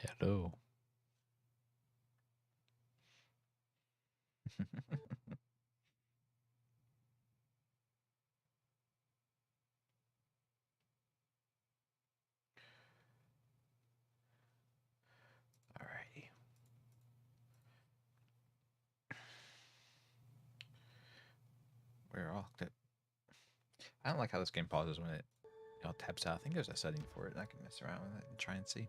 Hello. Alrighty. We're all good. I don't like how this game pauses when it taps out. I think there's a setting for it. I can mess around with it and try and see.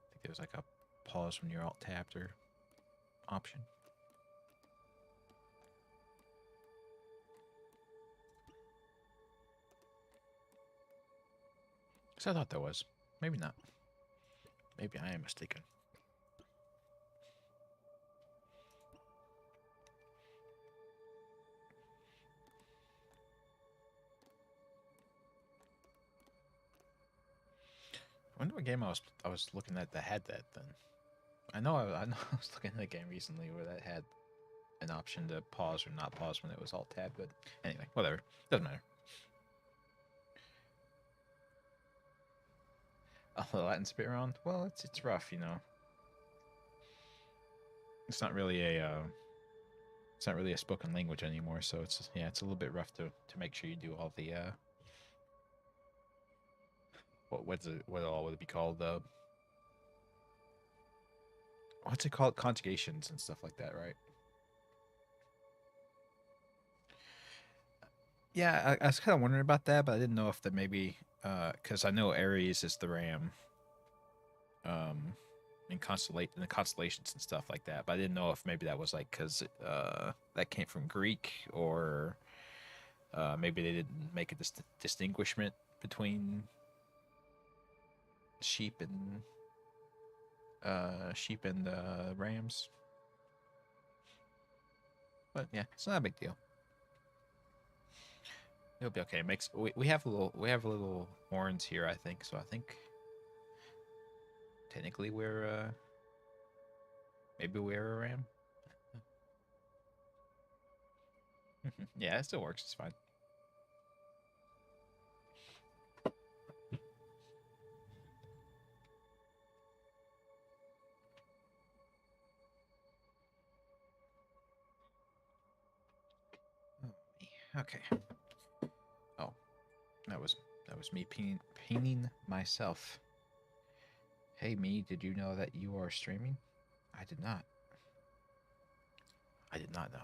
I think there's like a pause when you're alt tapped or option. So I thought there was. Maybe not. Maybe I am mistaken. I wonder what game I was looking at that had that then. I know I was looking at a game recently where that had an option to pause or not pause when it was alt tabbed, but anyway, whatever. Doesn't matter. Oh, the Latin spit round? Well, it's rough, you know. It's not really a spoken language anymore, so it's a little bit rough to make sure you do all the what all would it be called, what's it called, conjugations and stuff like that, right? Yeah, I was kind of wondering about that, but I didn't know if that maybe because I know Aries is the ram, um, in the constellations and stuff like that, but I didn't know if maybe that was like because that came from Greek, or maybe they didn't make a distinguishment between sheep and rams. But yeah, it's not a big deal. It'll be okay. It makes we have little horns here, I think. So I think technically we're maybe we're a ram. Yeah, it still works. It's fine. Oh, okay. Oh, that was that was me painting myself. Hey me, did you know that you are streaming? I did not. I did not know.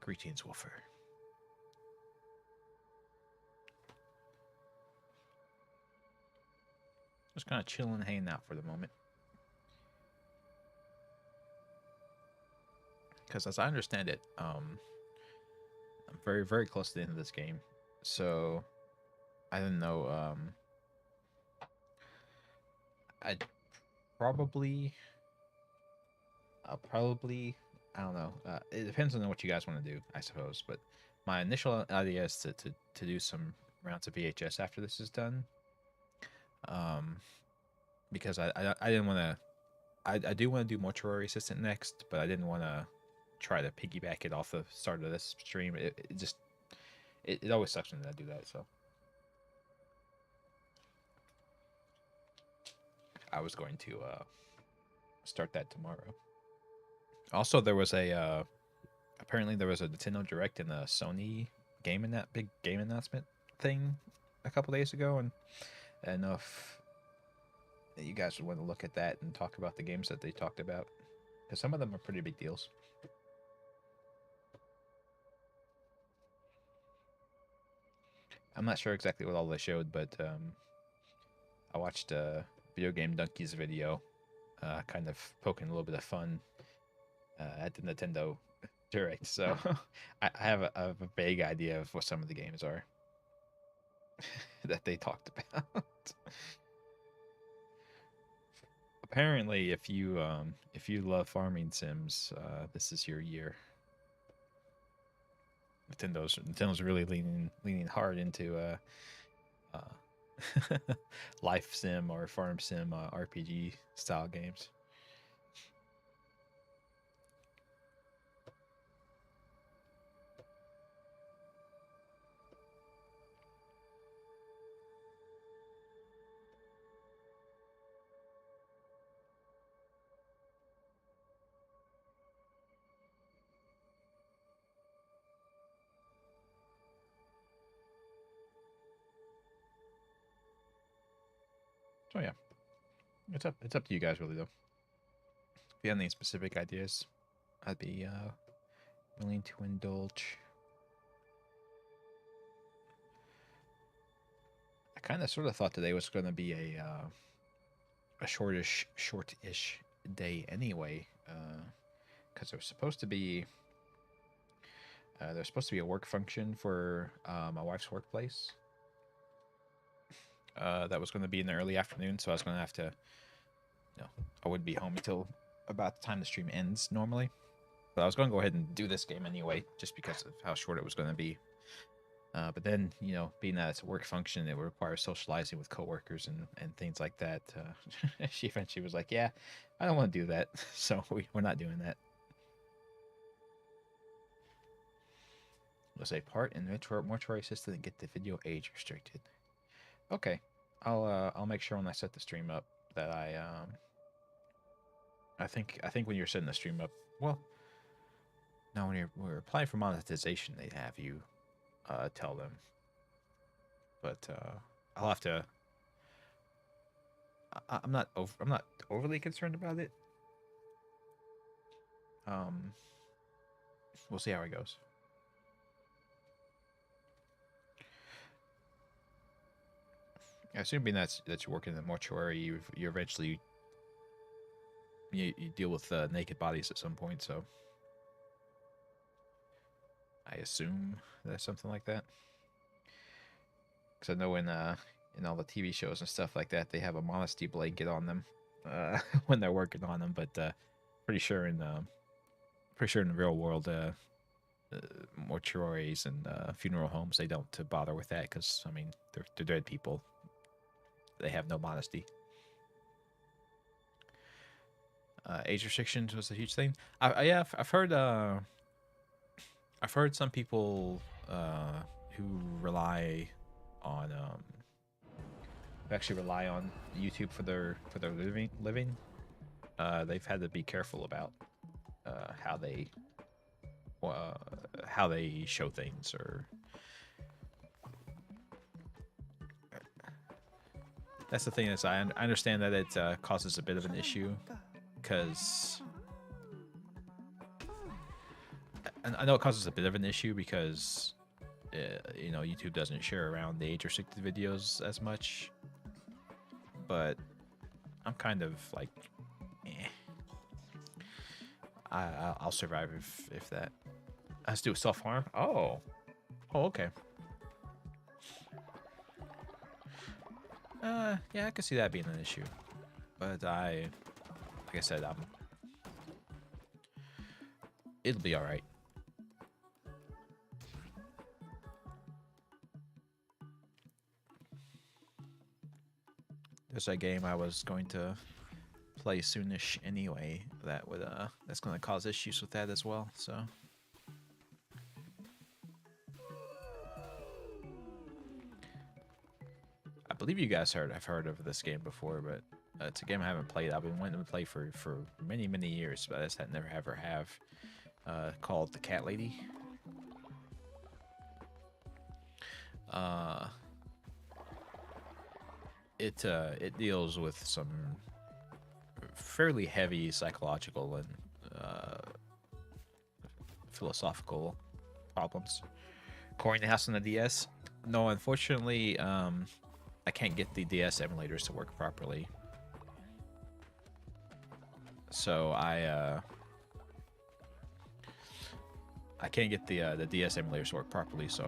Greetings, Wolfer. Just kind of chilling, hanging out for the moment. Because as I understand it, I'm very close to the end of this game, so I don't know. I'd probably, I'll probably, I don't know. It depends on what you guys want to do, I suppose. But my initial idea is to do some rounds of VHS after this is done. Um, because I didn't want to. I do want to do Mortuary Assistant next, but I didn't want to try to piggyback it off the start of this stream. It just it always sucks when I do that. So I was going to start that tomorrow. Also, there was a apparently there was a Nintendo Direct and a Sony game in that big game announcement thing a couple days ago, and I don't know if you guys would want to look at that and talk about the games that they talked about, because some of them are pretty big deals. I'm not sure exactly what all they showed, but I watched Video Game Donkey's video, kind of poking a little bit of fun at the Nintendo Direct. So I have a vague idea of what some of the games are that they talked about. Apparently, if you love farming sims, this is your year. Nintendo's really leaning hard into life sim or farm sim RPG style games. So yeah, it's up to you guys really though. If you have any specific ideas, I'd be willing to indulge. I kind of sort of thought today was going to be a shortish day anyway, because there's supposed to be a work function for my wife's workplace. That was going to be in the early afternoon, so I was going to have to, I wouldn't be home until about the time the stream ends normally. But I was going to go ahead and do this game anyway, just because of how short it was going to be. But then, being that it's a work function, it requires socializing with coworkers and things like that. She eventually was like, "Yeah, I don't want to do that," so we're not doing that. Was a part in the mortuary system and get the video age restricted. Okay, I'll make sure when I set the stream up that I think when you're setting the stream up, well, no, when we're applying for monetization, they have you tell them. But I'll have to. I'm not overly concerned about it. We'll see how it goes. I assume being that you're working in the mortuary, you eventually you deal with naked bodies at some point. So I assume that's something like that. Because I know in all the TV shows and stuff like that, they have a modesty blanket on them when they're working on them. But pretty sure in the real world, mortuaries and funeral homes, they don't bother with that because I mean they're dead people. They have no modesty. Age restrictions was a huge thing. I've heard some people who rely on YouTube for their living. They've had to be careful about how they show things or. That's the thing is I understand that it causes a bit of an issue because I know it causes a bit of an issue because YouTube doesn't share around the age restricted videos as much, but I'm kind of like, I'll survive if that has to do with self harm. Oh, okay. Yeah, I can see that being an issue, but like I said, it'll be all right. There's a game I was going to play soonish anyway that's going to cause issues with that as well. So. I believe you guys have heard of this game before, but it's a game I haven't played. I've been wanting to play for many years, but I just never ever have. Called The Cat Lady. It deals with some fairly heavy psychological and philosophical problems. Coring the House on the DS. No, unfortunately, I can't get the DS emulators to work properly. So I can't get the DS emulators to work properly, so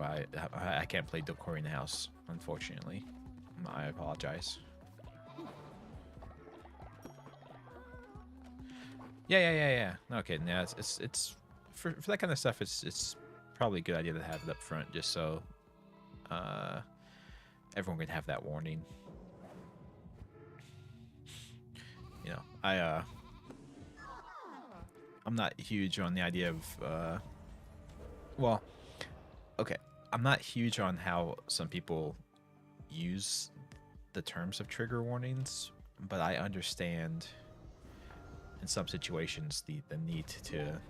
I can't play Coring the House, unfortunately. I apologize. Yeah. Okay, yeah, it's for that kind of stuff. It's probably a good idea to have it up front, just so everyone can have that warning. I'm not huge on the idea of well, okay, I'm not huge on how some people use the terms of trigger warnings, but I understand in some situations the need to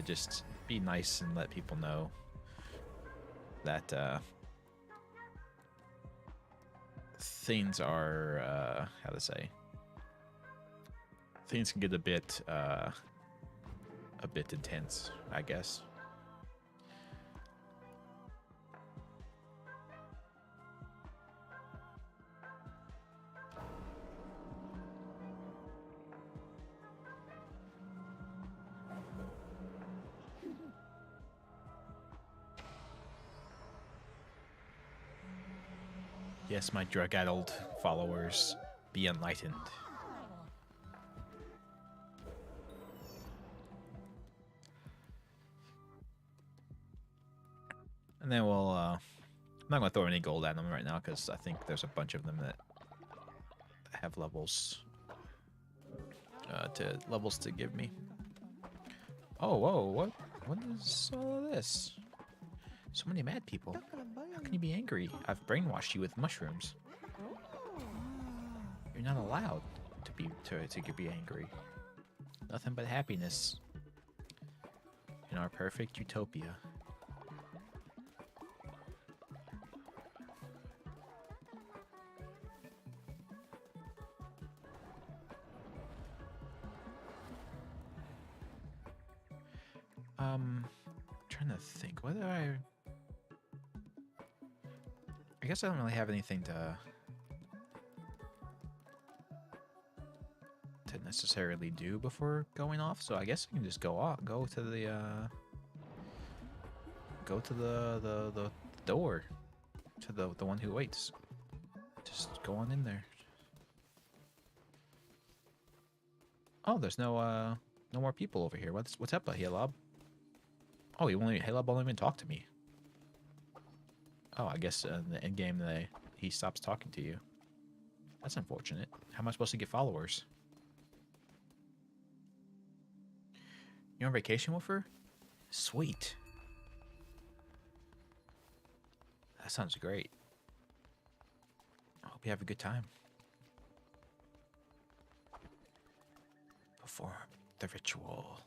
just be nice and let people know that things are how to say, things can get a bit intense, I guess. Yes, my drug-addled followers, be enlightened. And then we'll, I'm not going to throw any gold at them right now because I think there's a bunch of them that have levels to give me. Oh, whoa, what is all of this? So many mad people. How can you be angry? I've brainwashed you with mushrooms. You're not allowed to be angry. Nothing but happiness in our perfect utopia. Trying to think whether I guess I don't really have anything to necessarily do before going off, so I guess I can just go to the door, to the one who waits. Just go on in there. Oh, there's no more people over here. What's up, Halab? Oh, Halab won't even talk to me. Oh, I guess in the end game he stops talking to you. That's unfortunate. How am I supposed to get followers? You're on vacation with her? Sweet. That sounds great. I hope you have a good time. Perform the ritual.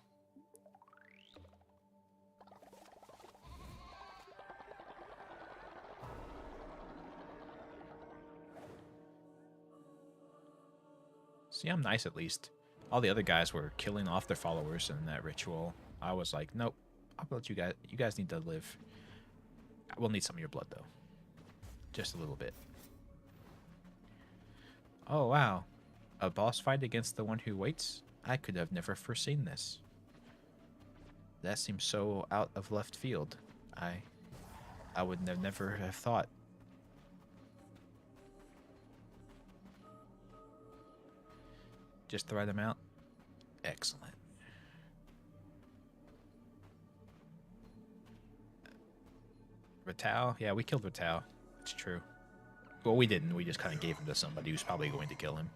See, I'm nice at least. All the other guys were killing off their followers in that ritual. I was like, nope, I'll let you guys. You guys need to live. I will need some of your blood though, just a little bit. Oh wow, a boss fight against the one who waits? I could have never foreseen this. That seems so out of left field. I would never have thought. Just the right amount? Excellent. Ratal? Yeah, we killed Ratal. It's true. Well, we didn't. We just kind of gave him to somebody who's probably going to kill him.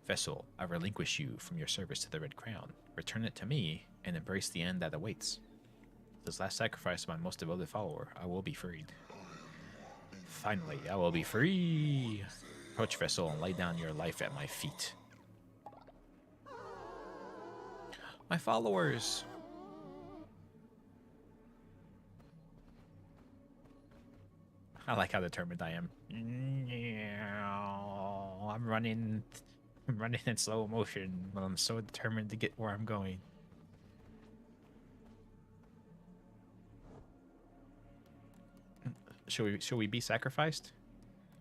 Vessel, I relinquish you from your service to the Red Crown. Return it to me and embrace the end that awaits. This last sacrifice of my most devoted follower, I will be freed. Finally, I will be free. Approach, Vessel, and lay down your life at my feet. My followers. I like how determined I am. I'm running in slow motion, but I'm so determined to get where I'm going. Should we be sacrificed?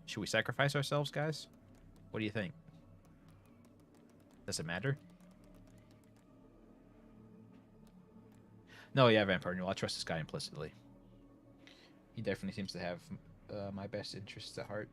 Should we sacrifice ourselves, guys? What do you think? Does it matter? No, yeah, Vampire. I trust this guy implicitly. He definitely seems to have my best interests at heart.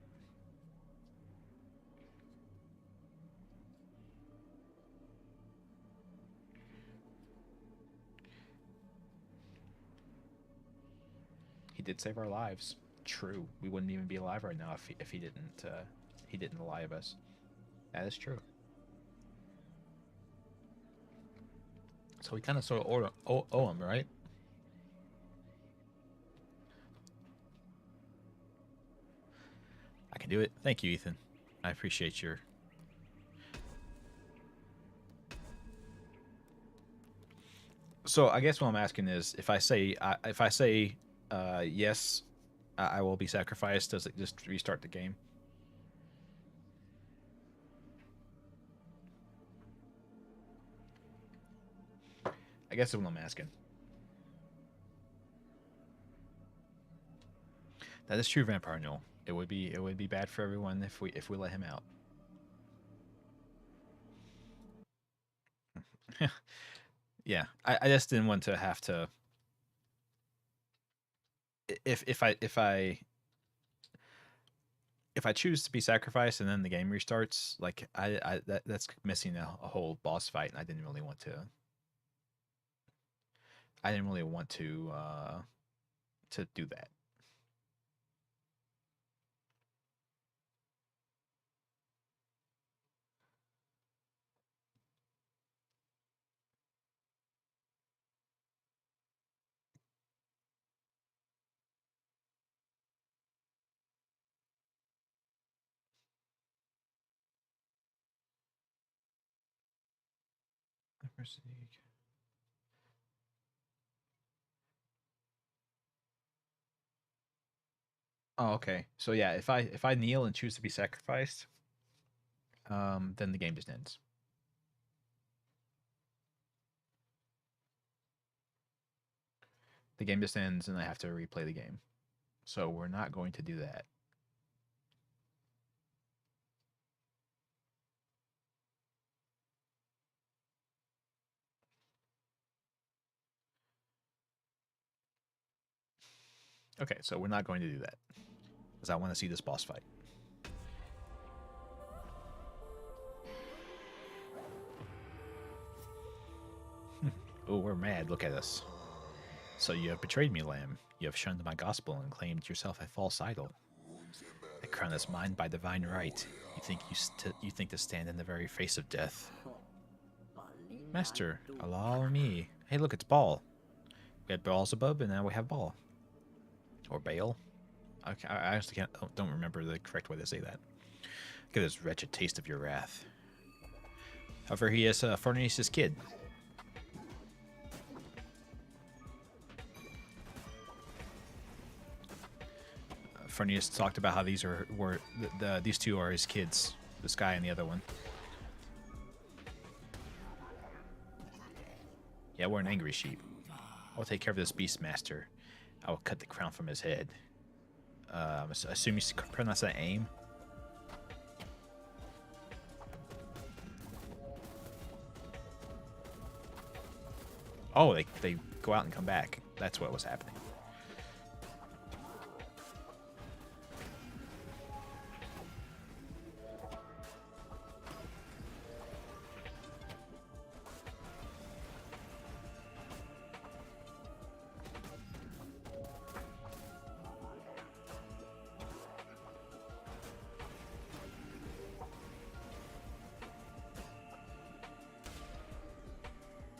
He did save our lives. True. We wouldn't even be alive right now if he didn't lie of us. That is true. So we kind of sort of owe him, right? I can do it. Thank you, Ethan. I appreciate your... So I guess what I'm asking is, if I say yes, I will be sacrificed. Does it just restart the game? I guess that's what I'm asking. That is true, Vampire Null. It would be bad for everyone if we let him out. Yeah, I just didn't want to have to. If I choose to be sacrificed and then the game restarts, like that's missing a whole boss fight, and I didn't really want to. I didn't really want to do that. Oh, okay. So yeah, if I kneel and choose to be sacrificed, then the game just ends. The game just ends, and I have to replay the game. So we're not going to do that. Okay, so we're not going to do that because I want to see this boss fight. Oh, we're mad. Look at us. So you have betrayed me, Lamb. You have shunned my gospel and claimed yourself a false idol. The crown is mine by divine right. You think to stand in the very face of death. Master, allow me. Hey, look, it's Ball. We had Beelzebub, and now we have Ball. Or Baal. Okay, I actually don't remember the correct way to say that. Get this wretched taste of your wrath. However, he is Furnace's kid. Furnace talked about how these these two are his kids. This guy and the other one. Yeah, we're an angry sheep. I'll take care of this beast, master. I will cut the crown from his head. I assume you pronounce that aim. Oh, they go out and come back. That's what was happening.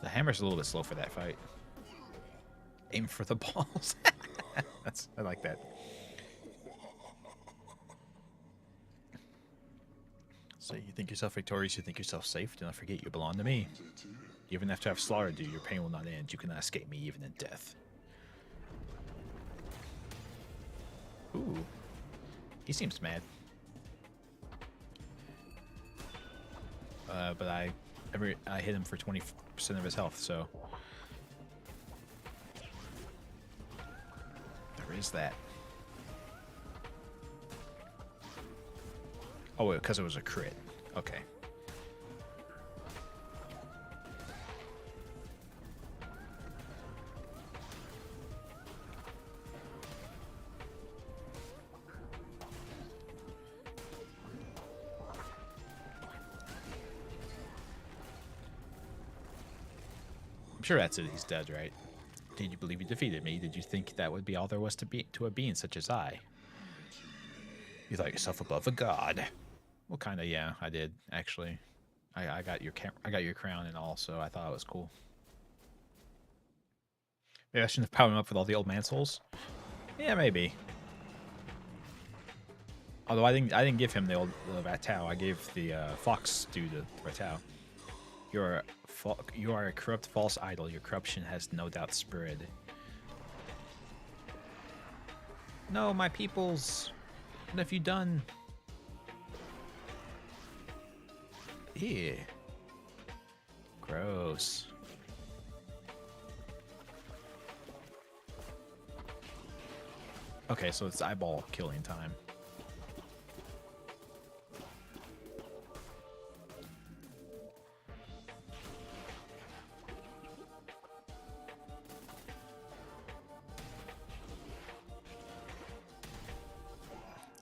The hammer's a little bit slow for that fight. Aim for the balls. I like that. So you think yourself victorious, you think yourself safe. Do not forget you belong to me. Even after I've slaughtered you, your pain will not end. You cannot escape me even in death. Ooh. He seems mad. But I hit him for 20% of his health, so there is that. Oh, wait, because it was a crit. Okay. I'm sure that's it. He's dead, right? Did you believe you defeated me? Did you think that would be all there was to a being such as I? You thought yourself above a god. Well, kind of, yeah, I did actually. I got your crown and all, so I thought it was cool. Maybe I shouldn't have powered him up with all the old man souls. Yeah, maybe. Although I didn't give him the old Ratau. I gave the fox dude the Ratau. You are a corrupt false idol. Your corruption has no doubt spread. No, my peoples. What have you done? Ew. Gross. Okay, so it's eyeball killing time.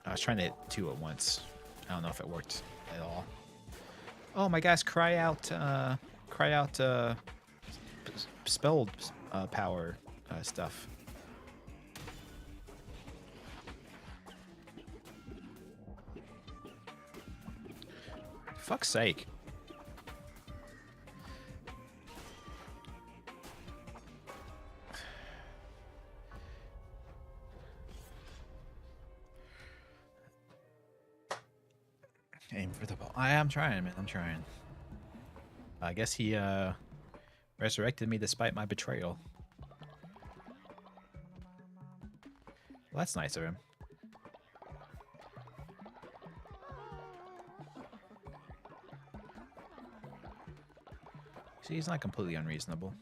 I was trying to hit 2 at once. I don't know if it worked at all. Oh my gosh, cry out, spelled power stuff. Fuck's sake. Aim for the ball. I am trying, man. I'm trying. I guess he resurrected me despite my betrayal. Well, that's nice of him. See, he's not completely unreasonable.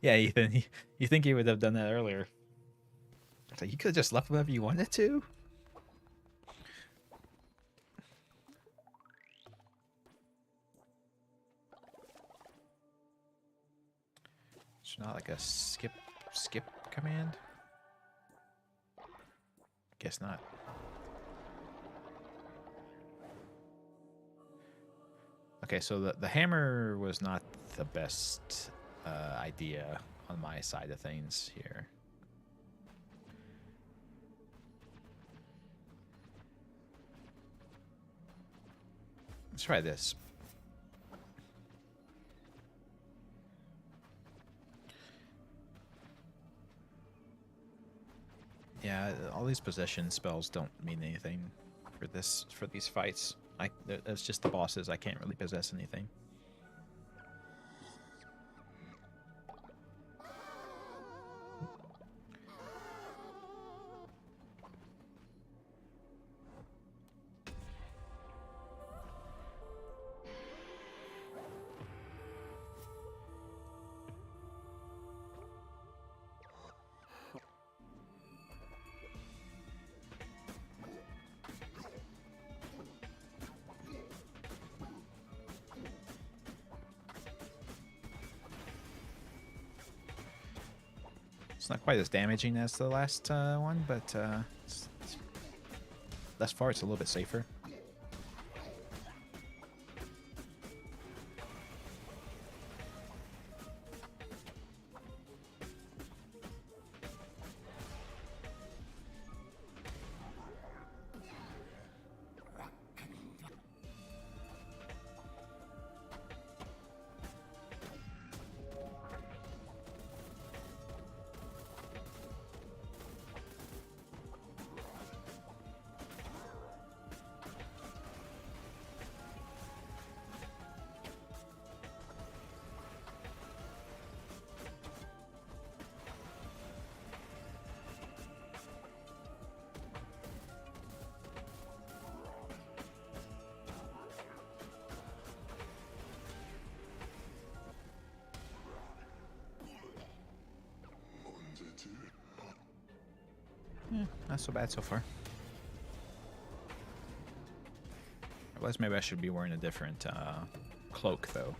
Yeah, Ethan, you think he would have done that earlier. It's like, you could have just left whenever you wanted to? It's not like a skip command? Guess not. Okay, so the hammer was not the best idea on my side of things here. Let's try this. Yeah, all these possession spells don't mean anything for these fights. It's just the bosses. I can't really possess anything. It's not quite as damaging as the last one, but thus far it's a little bit safer. Yeah, not so bad so far. Otherwise, maybe I should be wearing a different cloak, though.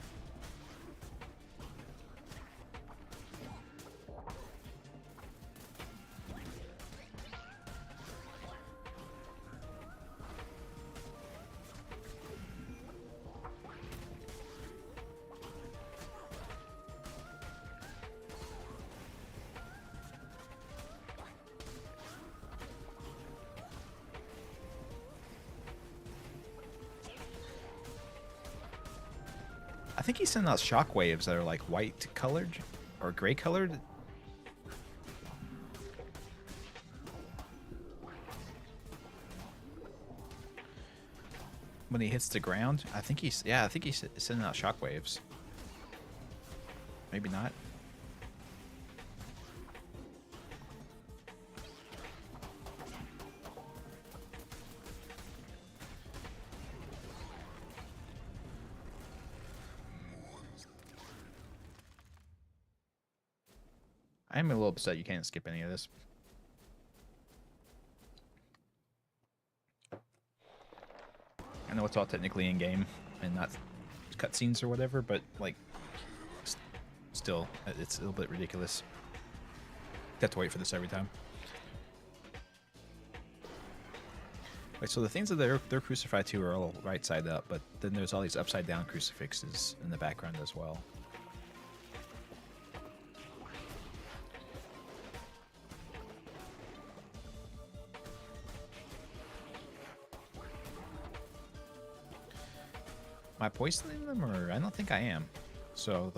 I think he sent out shockwaves that are like white colored or gray colored. when he hits the ground. I think he's sending out shockwaves. Maybe not. I am a little upset you can't skip any of this. I know it's all technically in game and not cutscenes or whatever, but like, still, it's a little bit ridiculous. You have to wait for this every time. Wait, so the things that they're crucified to are all right side up, but then there's all these upside down crucifixes in the background as well. Am I poisoning them, or I don't think I am. So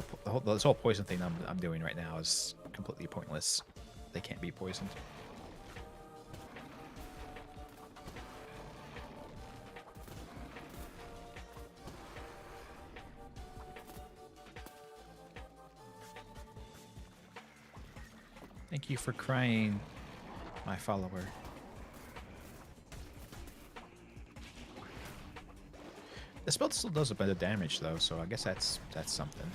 this whole poison thing I'm doing right now is completely pointless. They can't be poisoned. Thank you for crying, my follower. The spell still does a bit of damage though, so I guess that's something.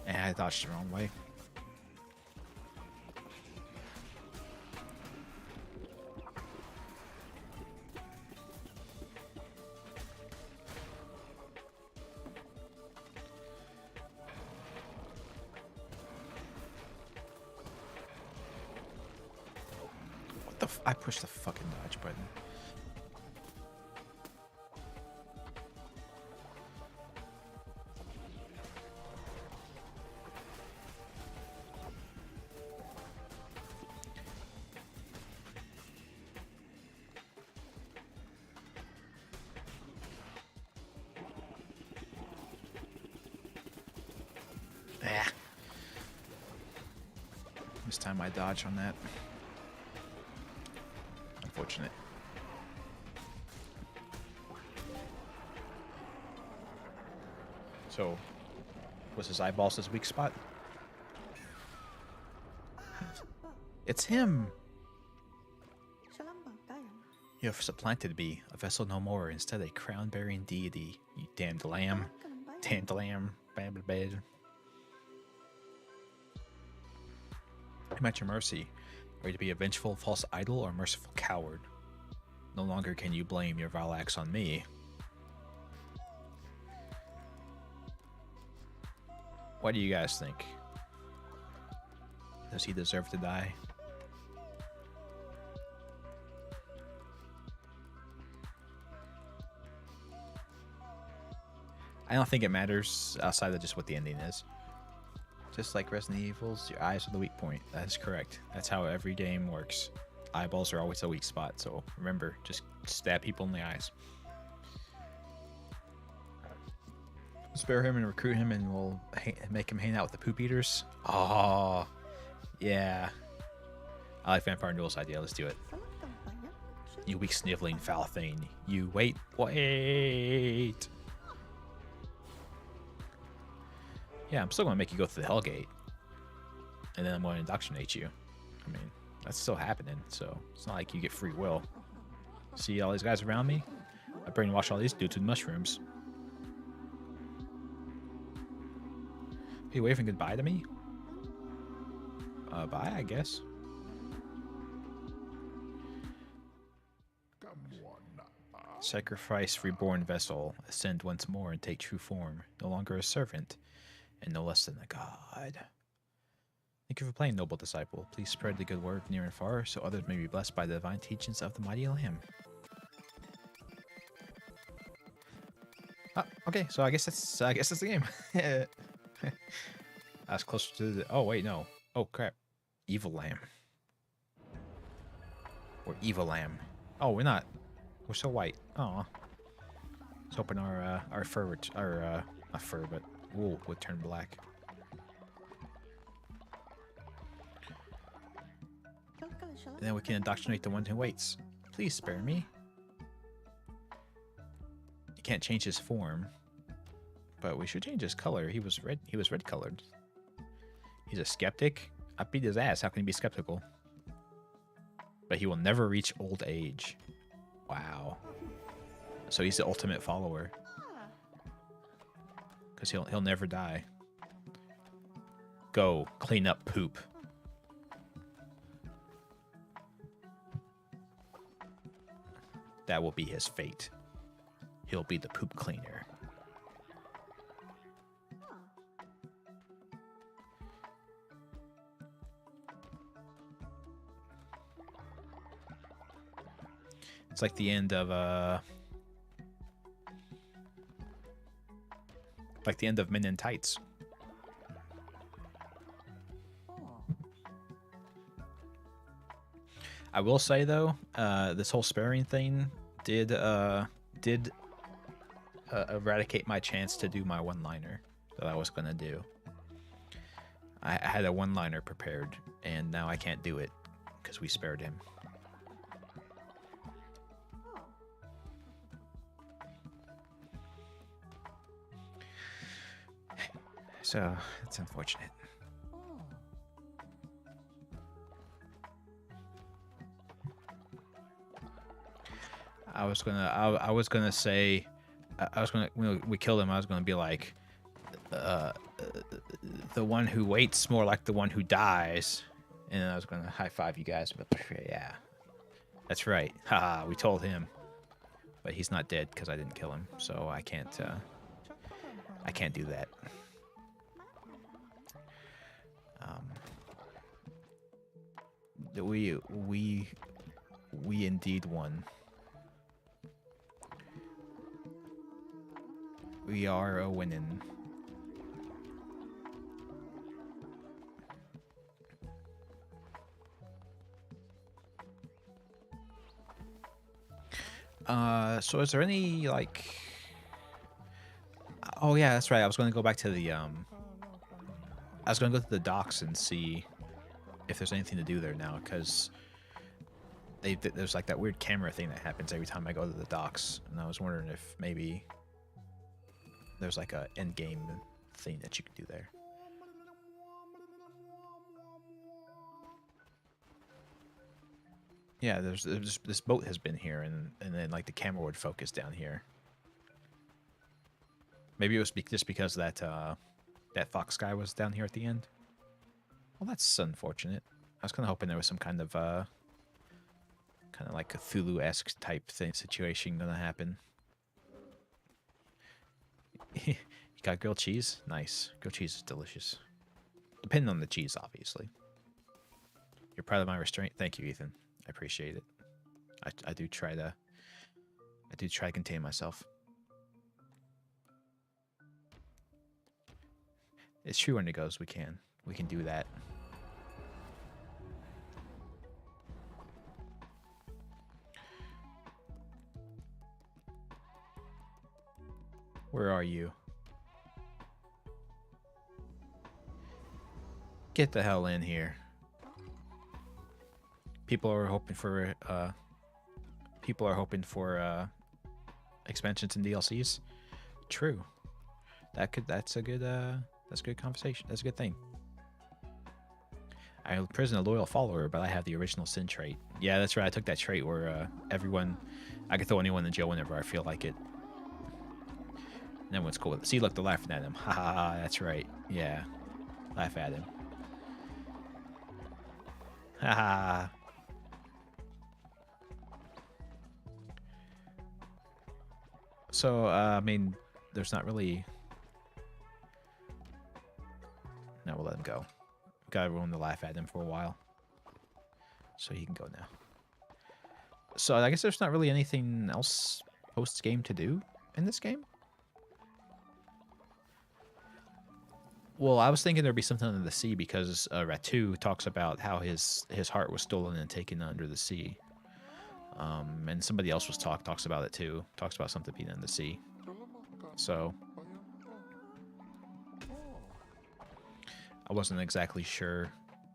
And I dodged the wrong way. What the I pushed the fucking dodge button. This time I dodge on that. Unfortunate. So, was his eyeballs his weak spot? It's him! You have supplanted me, a vessel no more, instead a crown-bearing deity, you damned lamb. Damned lamb. Bad, bad, bad. I'm at your mercy. Are you to be a vengeful false idol or a merciful coward? No longer can you blame your vile acts on me. What do you guys think? Does he deserve to die? I don't think it matters outside of just what the ending is. Just like Resident Evil's, your eyes are the weak point. That is correct. That's how every game works. Eyeballs are always a weak spot, so remember, just stab people in the eyes. Spare him and recruit him, and we'll make him hang out with the poop eaters. Oh, yeah. I like Vampire Duel's idea. Let's do it. You weak sniveling foul thing. You wait. Yeah, I'm still going to make you go through the Hellgate. And then I'm going to indoctrinate you. I mean, that's still happening, so it's not like you get free will. See all these guys around me? I brainwash all these dudes with mushrooms. Are you waving goodbye to me? Bye, I guess. Sacrifice reborn vessel. Ascend once more and take true form. No longer a servant, and no less than a god. Thank you for playing, noble disciple. Please spread the good word near and far, so others may be blessed by the divine teachings of the mighty Lamb. Okay, so I guess that's the game. I was closer to the. Oh wait, no. Oh crap, evil Lamb. Or evil Lamb. Oh, we're not. We're so white. Oh. I was hoping our fur, not fur, but wool would turn black. And then we can indoctrinate the one who waits. Please spare me. You can't change his form, but we should change his color. He was red. He was red colored. He's a skeptic. I beat his ass. How can he be skeptical? But he will never reach old age. Wow. So he's the ultimate follower. Because he'll never die. Go clean up poop. That will be his fate. He'll be the poop cleaner. It's like the end of Men in Tights. I will say though, this whole sparing thing did eradicate my chance to do my one-liner that I was gonna do. I had a one-liner prepared, and now I can't do it because we spared him. So it's unfortunate. I was gonna say, when we killed him, I was gonna be like, the one who waits more like the one who dies, and I was gonna high five you guys, but yeah, that's right. Haha, we told him, but he's not dead because I didn't kill him, so I can't do that. We indeed won. We are a winning. So is there any, like... Oh yeah, that's right. I was going to go back to the, I was going to go to the docks and see if there's anything to do there now, because there's like that weird camera thing that happens every time I go to the docks, and I was wondering if maybe there's like a end game thing that you can do there. Yeah, there's this boat has been here, and then like the camera would focus down here. Maybe it was just because that that fox guy was down here at the end. Well, that's unfortunate. I was kind of hoping there was some kind of like Cthulhu-esque type thing situation gonna happen. You got grilled cheese? Nice. Grilled cheese is delicious. Depending on the cheese, obviously. You're proud of my restraint? Thank you, Ethan. I appreciate it. I do try to contain myself. It's true, when it goes, we can do that. Where are you? Get the hell in here. People are hoping for expansions and DLCs. True. That's a good conversation. That's a good thing. I imprison a loyal follower, but I have the original sin trait. Yeah, that's right. I took that trait where I can throw anyone in jail whenever I feel like it. And everyone's cool with it. See, look, they're laughing at him. Ha ha ha, that's right. Yeah. Laugh at him. Ha ha. So, I mean, there's not really... No, we'll let him go. Got everyone to laugh at him for a while. So he can go now. So I guess there's not really anything else post-game to do in this game? Well, I was thinking there'd be something under the sea because Ratu talks about how his heart was stolen and taken under the sea. And somebody else talks about it too. Talks about something being in the sea. So I wasn't exactly sure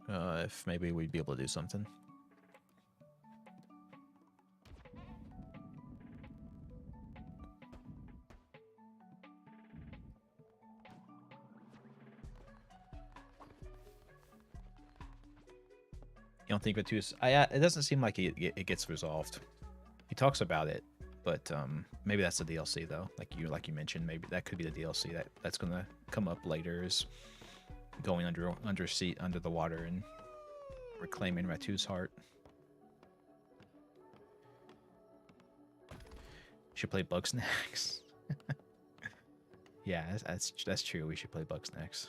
if maybe we'd be able to do something. You don't think it too? It doesn't seem like it gets resolved. He talks about it, but maybe that's the DLC though. Like you mentioned, maybe that could be the DLC that's gonna come up later. Is going under the water and reclaiming Ratu's heart. Should play Bugsnax. Yeah, that's true. We should play Bugsnax.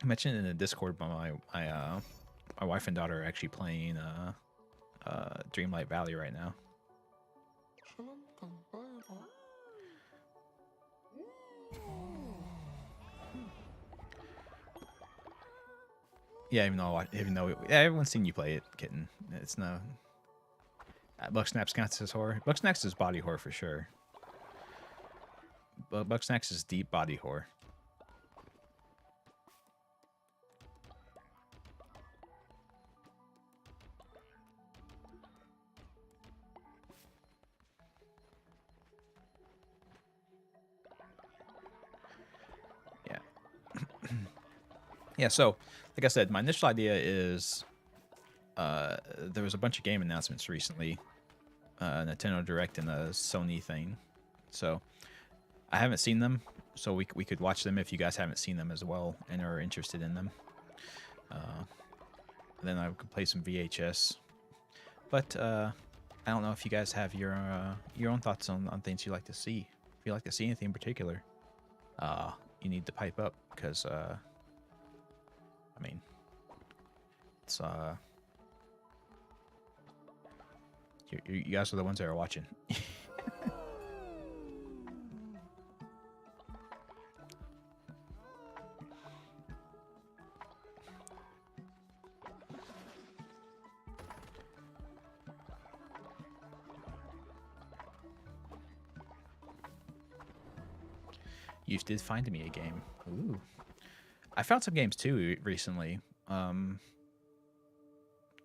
I mentioned in the Discord, but my wife and daughter are actually playing Dreamlight Valley right now. Yeah, even though everyone's seen you play it, kitten. It's no. Bugsnax counts as horror. Bugsnax is body horror for sure. But Bugsnax is deep body horror. Yeah. Yeah. So, like I said, my initial idea is there was a bunch of game announcements recently, Nintendo Direct and a Sony thing. So I haven't seen them, so we could watch them if you guys haven't seen them as well and are interested in them. Then I could play some VHS. But I don't know if you guys have your own thoughts on things you like to see. If you like to see anything in particular, you need to pipe up because I mean, it's you guys are the ones that are watching. You did find me a game. Ooh. I found some games too recently.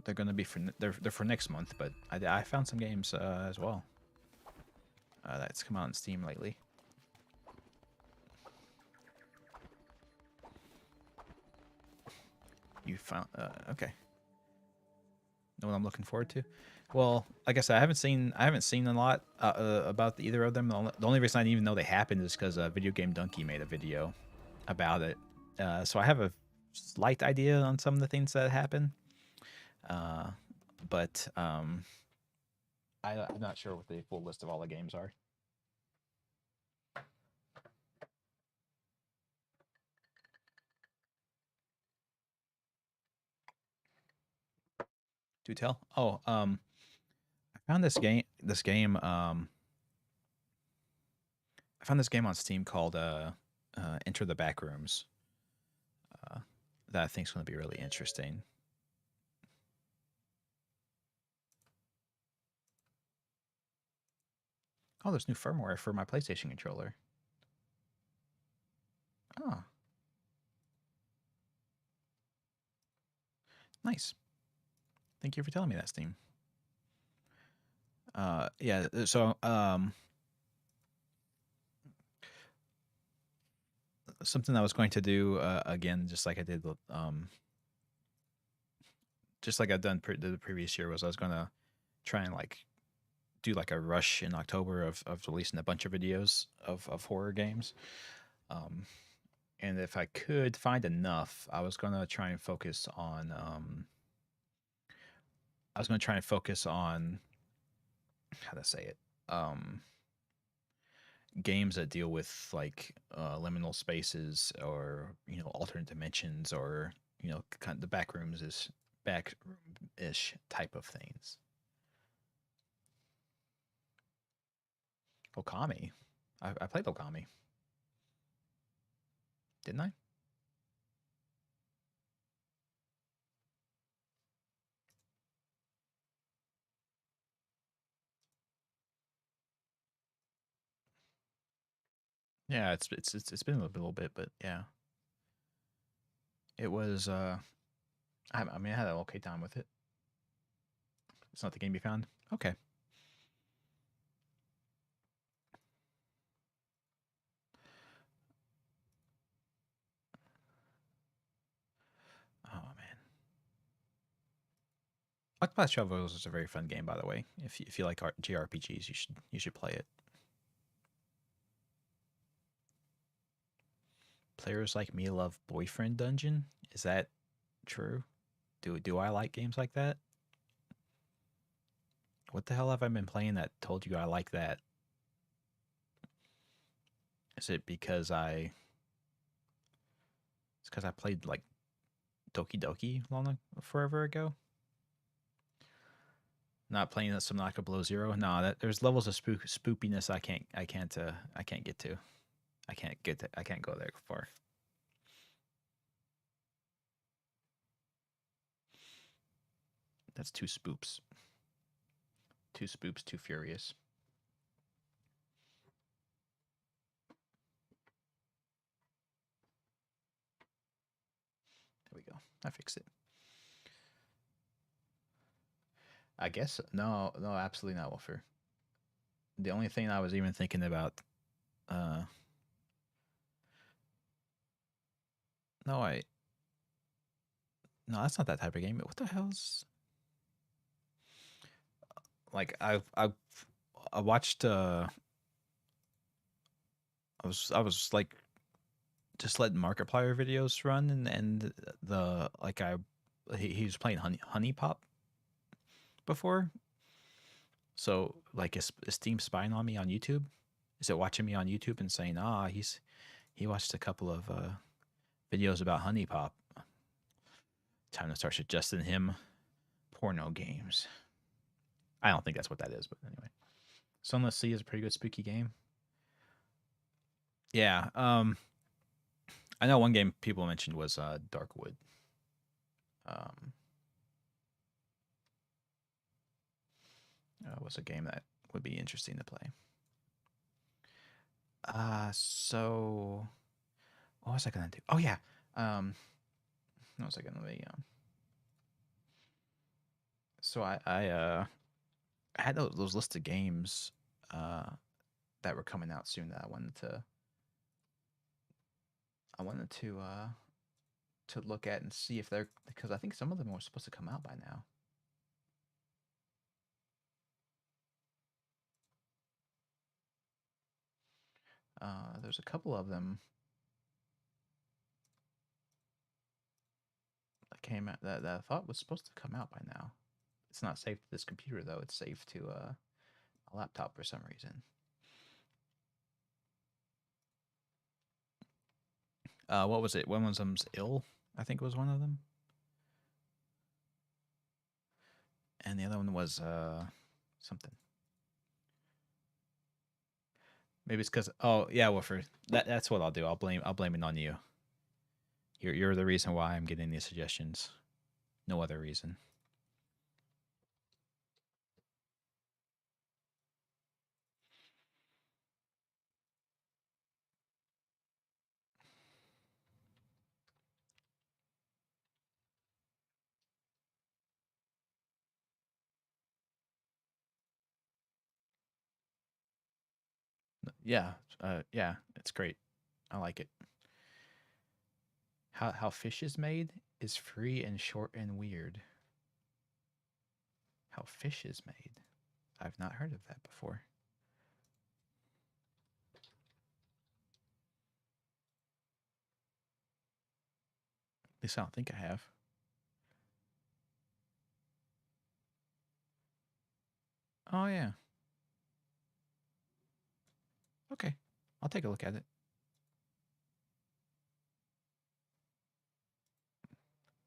They're gonna be they're for next month, but I found some games as well. That's come out on Steam lately. You found okay. Know what I'm looking forward to? Well, like I said, I haven't seen a lot about either of them. The only reason I didn't even know they happened is because Video Game Donkey made a video about it. So I have a slight idea on some of the things that happen. But I'm not sure what the full list of all the games are. Do tell. Oh, I found this game. I found this game on Steam called Enter the Backrooms. That I think is going to be really interesting. Oh, there's new firmware for my PlayStation controller. Oh. Nice. Thank you for telling me that, Steam. Yeah, so something I was going to do again, just like I did just like I've done the previous year, was I was going to try and like do like a rush in October of releasing a bunch of videos of horror games. And if I could find enough, I was going to try and focus on how to say it, games that deal with like liminal spaces or alternate dimensions or kind of the backroom-ish type of things. Okami, I played Okami, didn't I? Yeah, it's been a little bit, but yeah, it was. I mean, I had an okay time with it. It's not the game you found. Okay. Octopath Traveler is a very fun game, by the way. If you like JRPGs, you should play it. Players like me love Boyfriend Dungeon. Is that true? Do I like games like that? What the hell have I been playing that told you I like that? Is it because I? It's because I played like Doki Doki forever ago. Not playing some like a Below Zero. No, that there's levels of spoopiness I can't get to. I can't go there far. That's two spoops. Two spoops, too furious. There we go. I fixed it. I guess no, no, absolutely not, Wolfer. The only thing I was even thinking about, uh, no, no, that's not that type of game. What the hell's like? I watched. I was like just letting Markiplier videos run, and the like he was playing Honey Pop before. So like is Steam spying on me on YouTube? Is it watching me on YouTube and saying, he watched a couple of videos about Honey Pop. Time to start suggesting him porno games. I don't think that's what that is, but anyway. Sunless Sea is a pretty good spooky game. Yeah. I know one game people mentioned was Darkwood. Um, was a game that would be interesting to play. So what was I gonna do? Oh yeah. What was I gonna be? So I had those list of games that were coming out soon that I wanted to look at and see if they're, because I think some of them were supposed to come out by now. There's a couple of them that came out that I thought was supposed to come out by now. It's not saved to this computer though. It's saved to a laptop for some reason. What was it? One of them's Ill, I think was one of them, and the other one was something. Maybe it's because, oh yeah, Wolfer. That's what I'll do. I'll blame it on you. You're the reason why I'm getting these suggestions. No other reason. Yeah, yeah, it's great. I like it. How fish is made is free and short and weird. How fish is made. I've not heard of that before. At least I don't think I have. Oh yeah. Okay. I'll take a look at it.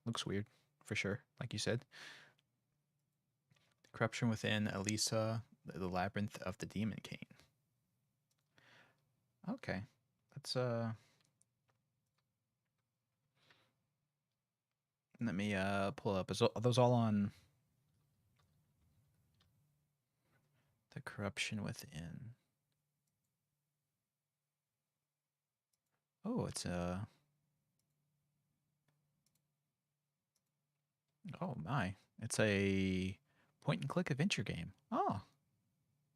Looks weird, for sure. Like you said. Corruption within Elisa, the labyrinth of the Demon King. Okay. Let's let me pull up. Are those all on the corruption within? Oh, it's oh my. It's a point and click adventure game. Oh.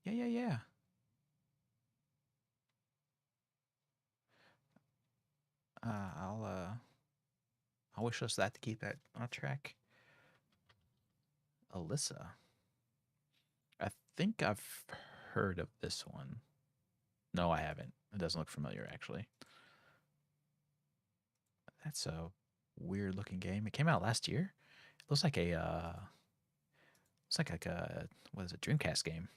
Yeah, yeah, yeah. I'll wish us that to keep that on track. Alyssa. I think I've heard of this one. No, I haven't. It doesn't look familiar, actually. That's a weird looking game. It came out last year. It looks like a what is it, Dreamcast game.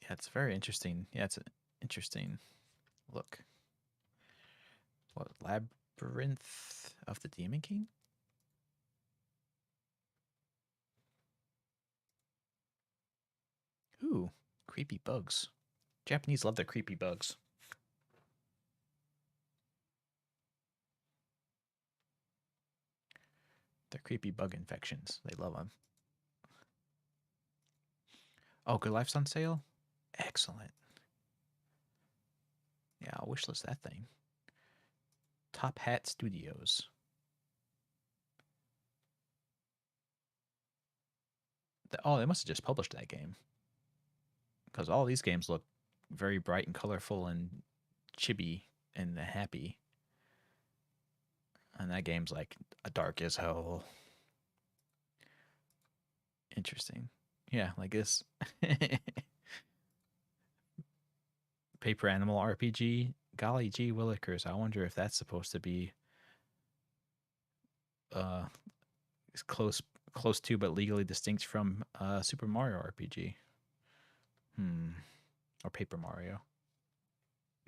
Yeah, it's very interesting. Yeah, it's an interesting look. What, Labyrinth of the Demon King? Ooh, creepy bugs. Japanese love their creepy bugs. They're creepy bug infections. They love them. Oh, Good Life's on sale? Excellent. Yeah, I'll wishlist that thing. Top Hat Studios. Oh, they must have just published that game. Because all these games look very bright and colorful and chibi and happy. And that game's like dark as hell. Interesting. Yeah, like this. Paper Animal RPG. Golly gee willikers. I wonder if that's supposed to be uh close to but legally distinct from Super Mario RPG. Or Paper Mario.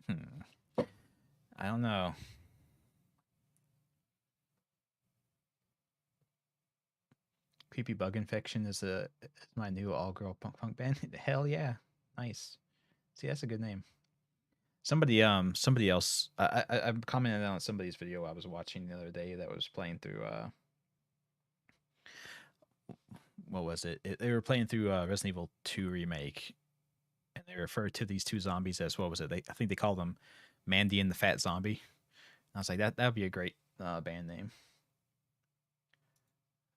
I don't know. Creepy Bug Infection is my new all girl punk band. Hell yeah, nice. See, that's a good name. Somebody else. I commented on somebody's video I was watching the other day that was playing through what was it? They were playing through Resident Evil 2 remake, and they referred to these two zombies as what was it? I think they called them Mandy and the Fat Zombie. And I was like, that would be a great band name.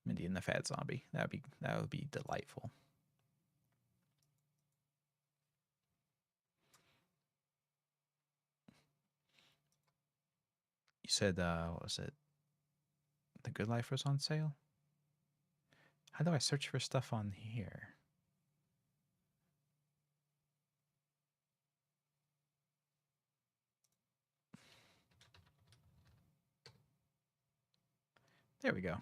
Mindy and the Fat Zombie. That would be delightful. You said what was it? The Good Life was on sale? How do I search for stuff on here? There we go.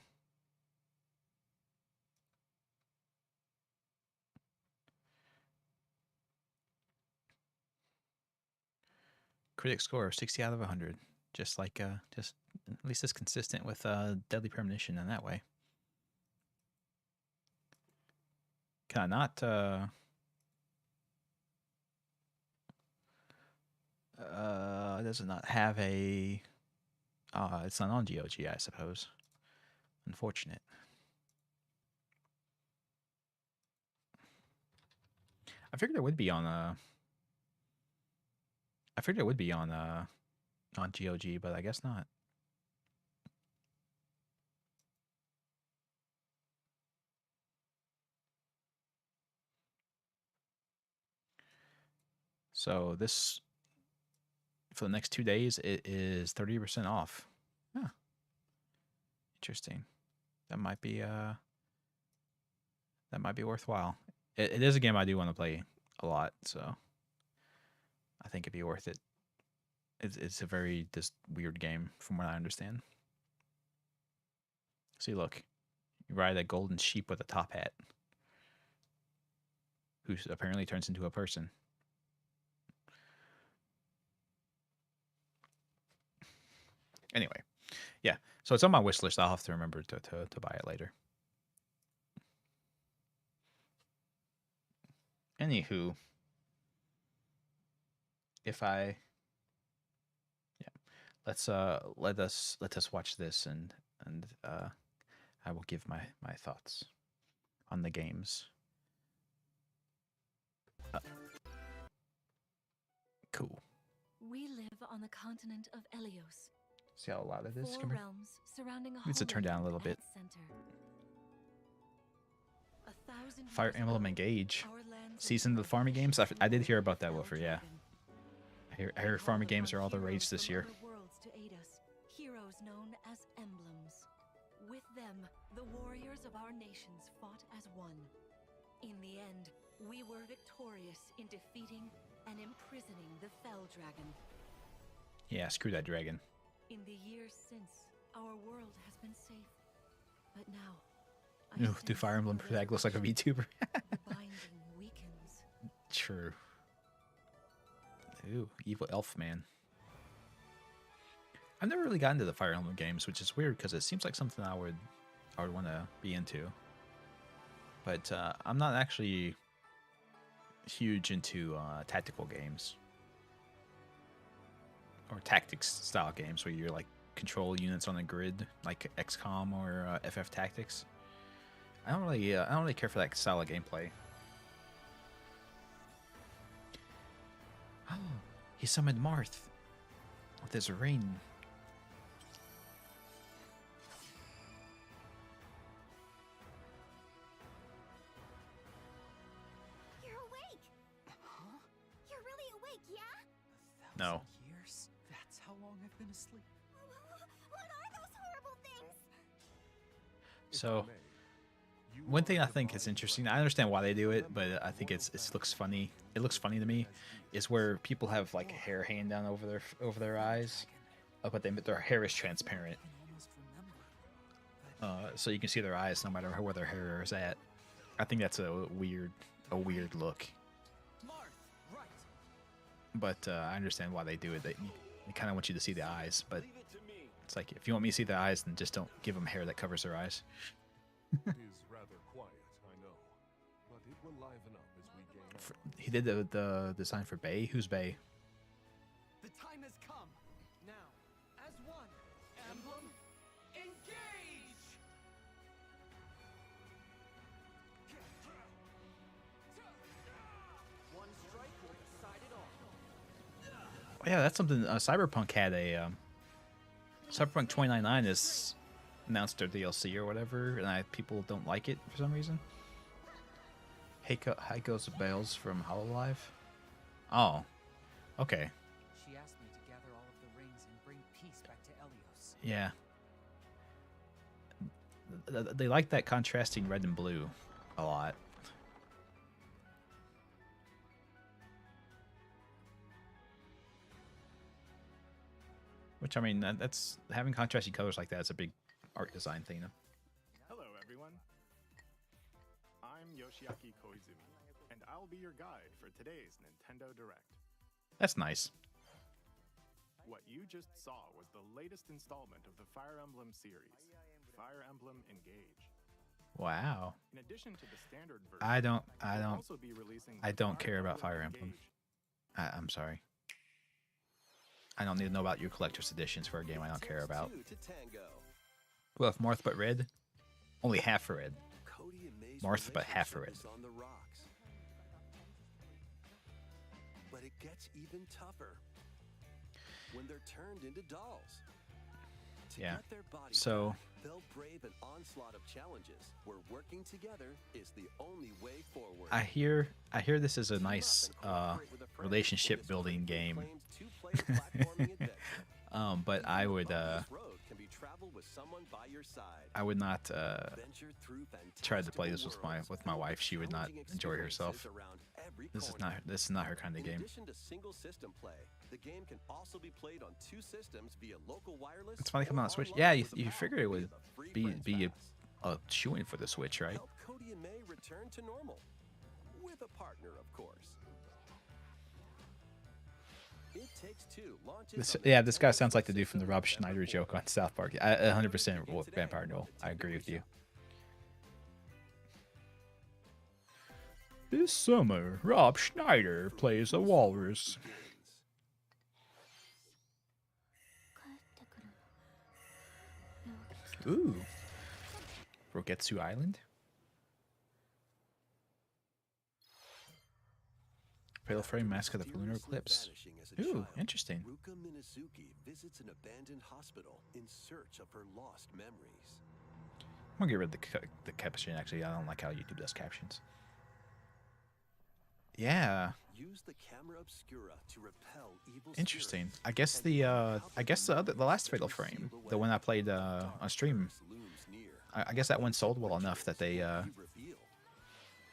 Critic score of 60 out of 100. Just like just at least it's consistent with Deadly Premonition in that way. Can I not does it not have a it's not on GOG, I suppose. Unfortunate. I figured it would be on on GOG, but I guess not. So this for the next 2 days it is 30% off. Huh. Interesting. That might be worthwhile. It is a game I do want to play a lot, so I think it'd be worth it. It's a very just weird game from what I understand. See, look, you ride a golden sheep with a top hat, who apparently turns into a person. Anyway, yeah. So it's on my wish list. I'll have to remember to buy it later. Anywho, if I let's let us watch this and I will give my thoughts on the games. Cool. We live on the continent of Elios. See how loud it is? Four realms surrounding a needs to turn down a little bit. Center. Fire Emblem Engage. Season of the farming games? I did hear about that, Wilfer, yeah. I hear farming games are all the rage this year. Heroes was known as emblems. With them, the warriors of our nations fought as one. In the end, we were victorious in defeating and imprisoning the Fell Dragon. Yeah, screw that dragon. In the years since, our world has been safe. But now, Ooh, do Fire Emblem Protect looks like a VTuber. the binding weakens. True. Ooh, evil elf man. I've never really gotten into the Fire Emblem games, which is weird because it seems like something I would want to be into. But I'm not actually huge into tactical games or tactics style games where you're like control units on a grid, like XCOM or FF Tactics. I don't really care for that style of gameplay. Oh, he summoned Marth with his ring. You're awake! Huh? You're really awake, yeah? No. Years? That's how long I've been asleep. What are those horrible things? So, one thing I think is interesting, I understand why they do it, but I think it looks funny. It looks funny to me, is where people have like hair hanging down over their eyes, but their hair is transparent, so you can see their eyes no matter where their hair is at. I think that's a weird look. But I understand why they do it. They kind of want you to see the eyes, but it's like, if you want me to see the eyes, then just don't give them hair that covers their eyes. It is rather quiet, I know, but it will liven up as we gain. He did the design for Bay. Who's Bay? The time has come. Now, as one, Emblem, engage! One strike will decide it all. Yeah, that's something. Cyberpunk had a Cyberpunk 2099 is announced their DLC or whatever, and people don't like it for some reason. Heiko's Bells from Hololive. Oh, okay. She asked me to gather all of the rings and bring peace back to Elios. Yeah. They like that contrasting red and blue a lot. Which, I mean, that's having contrasting colors like that is a big art design thing. Hello, everyone. I'm Yoshiaki Koizumi, and I'll be your guide for today's Nintendo Direct. That's nice. What you just saw was the latest installment of the Fire Emblem series, Fire Emblem Engage. Wow. In addition to the standard version, I we'll also be releasing I the don't care about Fire Emblem. Engage. I'm sorry. I don't need to know about your collector's editions for a game I don't care about. Well, if Marth but red, only half for red. Marth but half for red. On the rocks. But it gets even tougher when they're turned into dolls. To Yeah. get their body So back, they'll brave an onslaught of challenges where working together is the only way forward. I hear this is a nice relationship building game. But I would not try to play this with my wife. She would not enjoy herself. This is not her kind of game. In addition to single system play, the game can also be played on 2 systems via local wireless. It's finally coming or on Switch. online Yeah, for you the figured it would free print be pass. a shoo-in for the Switch, right? Help Cody and May return to normal. With a partner, of course. It Takes Two launches on the This guy Nintendo sounds like the dude Switch from the on Rob November Schneider joke 4th. on South Park. 100% Begin today Vampire Noel. on the I agree with you. TV This summer, Rob Schneider plays a walrus. Ooh. Rogetsu Island? Pale Frame Mask of the Lunar Eclipse. Ooh, interesting. Ruka Minazuki visits an abandoned hospital in search of her lost memories. I'm gonna get rid of the caption, actually. I don't like how YouTube does captions. Yeah, Use the camera obscura to repel evil interesting. spirits I guess and the point out the last Fatal Frame, the one I played on stream, dark looms near. I guess that one sold well enough that Rituals will be revealed.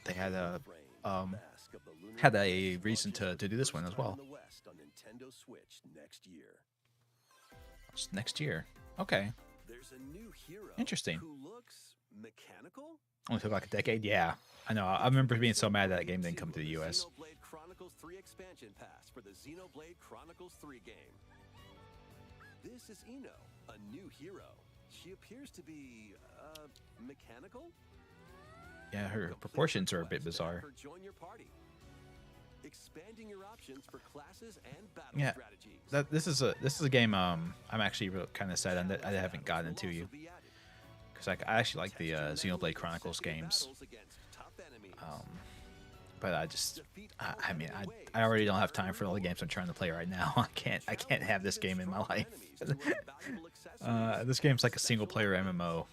they had a Frame, Mask of the Lunar had a Eclipse reason launches to for do the this one first as time well. in the West on Nintendo Switch next year. It's next year. Okay, There's a new hero Interesting. who looks mechanical. only took like a decade. Yeah, I know. I remember being so mad that game didn't come to the U.S. Xenoblade Chronicles 3 expansion pass for the Xenoblade Chronicles 3 game. This is Ino, a new hero. She appears to be mechanical. Yeah, her Complete proportions are a quest bit and bizarre. have her join your party. Expanding your options for classes and battle Yeah, strategies. this is a game I'm actually kind of sad I haven't gotten into you, because I actually like the Xenoblade Chronicles games, but I mean I already don't have time for all the games I'm trying to play right now. I can't have this game in my life. This game's like a single player MMO.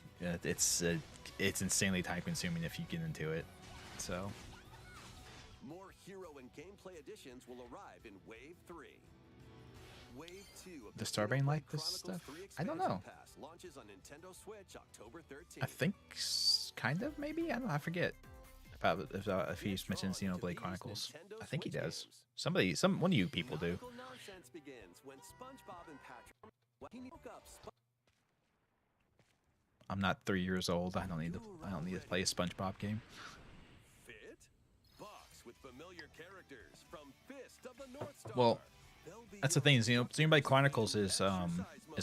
It's insanely time consuming if you get into it. So More hero and gameplay additions will arrive in Wave 3. Wave 2 of Does Starbane Xenoblade like this Chronicles stuff? 3 I don't expansion know. Pass launches on Nintendo Switch October 13th. I think kind of, maybe, I don't know, I forget if he's mentioned Xenoblade Chronicles. I think he does. One of you people do. Comical nonsense begins when SpongeBob and Patrick woke up. I'm not 3 years old. I don't need to play a SpongeBob game. Fit? Box with familiar characters from Fist of the North Star. Well, They'll be that's the your thing. Xenoblade Chronicles is exercise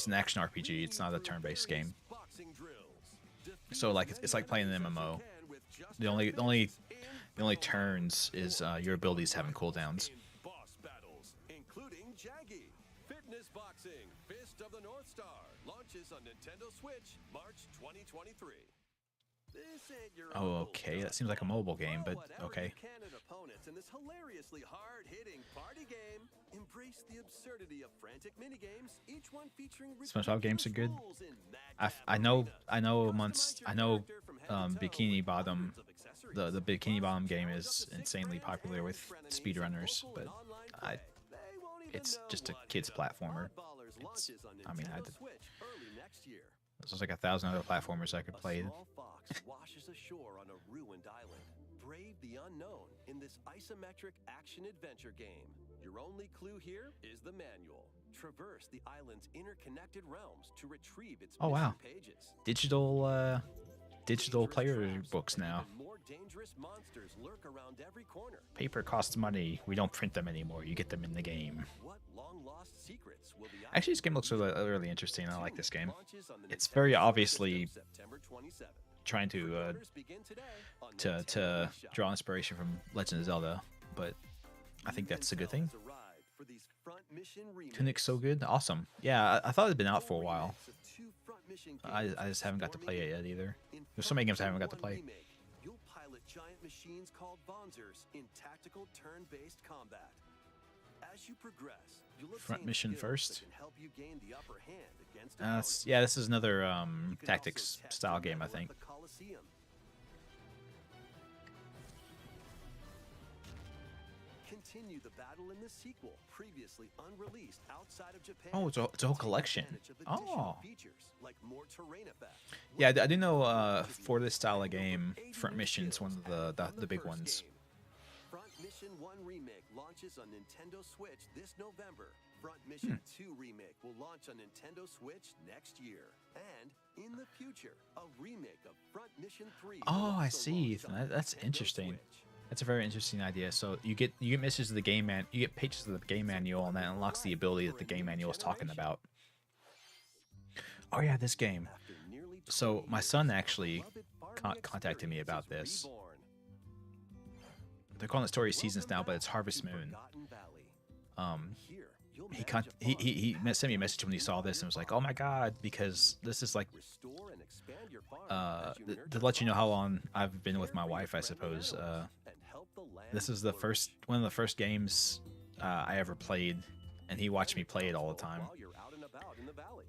an mode, action RPG. It's not a leading you turn-based through game. various boxing drills. Defeat So like as it's like many playing an enemies as you MMO. can with just The your only fists in battle turns is your abilities having cooldowns. in boss battles, including Jaggy. Fitness Boxing, Fist of the North Star, launches on Nintendo Switch March 2023. This ain't your Oh, humble okay. That dust seems like a ball. mobile game, Throw but whatever okay. you can at opponents in this hilariously hard-hitting party game. Embrace the absurdity of frantic minigames, each one featuring SpongeBob games are good. ridiculous rules in Mad I Gab know Arena. amongst Customize your character from head to toe Bikini with Bottom. hundreds of accessories. The Bikini Bottom game Plus, is up to 6 insanely friends popular and with frenemies in speedrunners, local but and online I play. They won't even it's know just a what kid's hit 'em. platformer. Oddballers It's launches on I mean I Nintendo did, Switch early next year. there's like 1,000 other platformers I could A play. small fox washes ashore on a ruined island. Brave the unknown in this isometric action-adventure game. Your only clue here is the manual. Traverse the island's interconnected realms to retrieve its Oh, wow. missing pages. Digital Dangerous player traps books and now. even more dangerous monsters lurk around every corner. Paper costs money. We don't print them anymore. You get them in the game. What long-lost secrets will the Actually, this game looks really interesting. I like this game. It's very obviously September 27th. trying to Pre-orders begin today on to Nintendo eShop. draw inspiration from Legend of Zelda, but I think that's a good thing. Has arrived for these front mission Tunic's so remakes. good. Awesome. Yeah, I thought it'd been out for a while. Remakes of two front mission I games just haven't got to play it yet either. In There's so many games I haven't got to Front play. Mission 1 remake, you'll pilot giant machines called Bonzers in tactical turn-based combat. As you progress, you'll Front obtain mission skills first. that can help you gain the upper hand against Yeah, this is another You can tactics also test style your game, I mettle at think. the Coliseum. Continue the battle in the sequel, previously unreleased outside of Japan. Oh, it's a whole Take collection. advantage of additional Oh. features, like more terrain effect. Yeah, I do know for this style of game, Front Mission's one of the big first ones. game. Front Mission 1 Remake launches on Nintendo Switch this November. Front Mission 2 Remake will launch on Nintendo Switch next year. And in the future, a remake of Front Mission 3 will Oh, I also see. launch on That's Nintendo interesting. Switch. That's a very interesting idea. So you get messages of the game you get pages of the game manual, and that unlocks the ability that the game manual is talking about. Oh yeah, this game. After nearly So 20 my years, son actually beloved farming contacted me about experience is this. reborn. They're calling it Story Seasons Welcome now, but it's back Harvest to Moon. Forgotten Valley. Here, you'll He manage a he farm, sent me a message when he saw this and was like, "Oh my god!" Because this is like restore and expand your farm as you to nurture let you know how crops, long I've been with care my for your wife, I friendly suppose. animals, and help the land This is the flourish. one of the first games I ever played, and he watched me play it all the time. While you're out and about in the valley.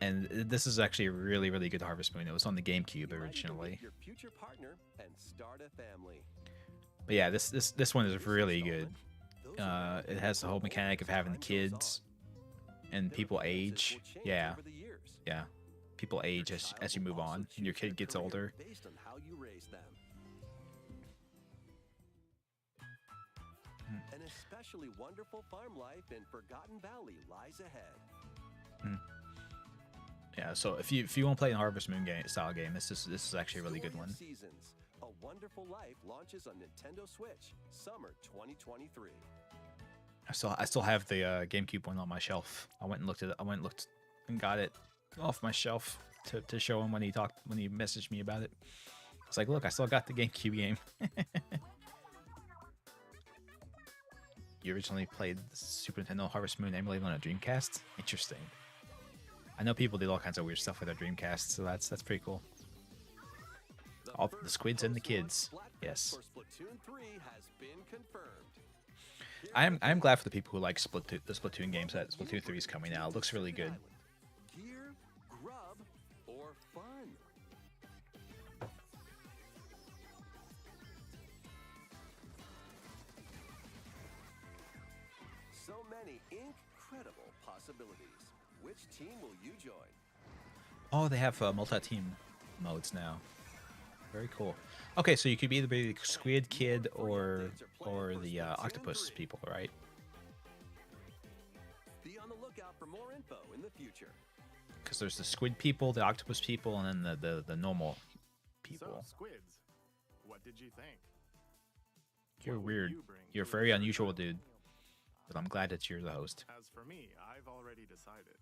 And this is actually a really, really good Harvest Moon. It was on the GameCube Be ready to meet originally. your future partner and start a family. But yeah, this one is really good. It has the whole mechanic of having the kids and people age. Yeah, yeah. People age as you move on, and your kid gets older. Based on how you raise them. An especially wonderful farm life in Forgotten Valley lies ahead. Yeah, so if you want to play a Harvest Moon style game, this is actually a really good Story of one. Seasons. A Wonderful Life launches on Nintendo Switch, summer 2023. I still have the GameCube one on my shelf. I went and looked at it. I went and looked and got it off my shelf to show him when he messaged me about it. It's like, look, I still got the GameCube game. You originally played the Super Nintendo Harvest Moon emulated on a Dreamcast? Interesting. I know people did all kinds of weird stuff with their Dreamcast, so that's pretty cool. All the squids and the kids. Yes. For Splatoon 3 has been confirmed. I'm glad for the people who like the Splatoon games that Splatoon 3 is coming out. It looks really good. Gear, grub, or fun. So many incredible possibilities. Which team will you join? Oh, they have multi-team modes now. Very cool. Okay, so you could either be the squid kid or the octopus people, right? Be on the lookout for more info in the future. Because there's the squid people, the octopus people, and then the normal people. So, squids, what did you think? You're What would weird. you bring You're a to very the unusual circle? dude. But I'm glad that you're the host. As for me, I've already decided.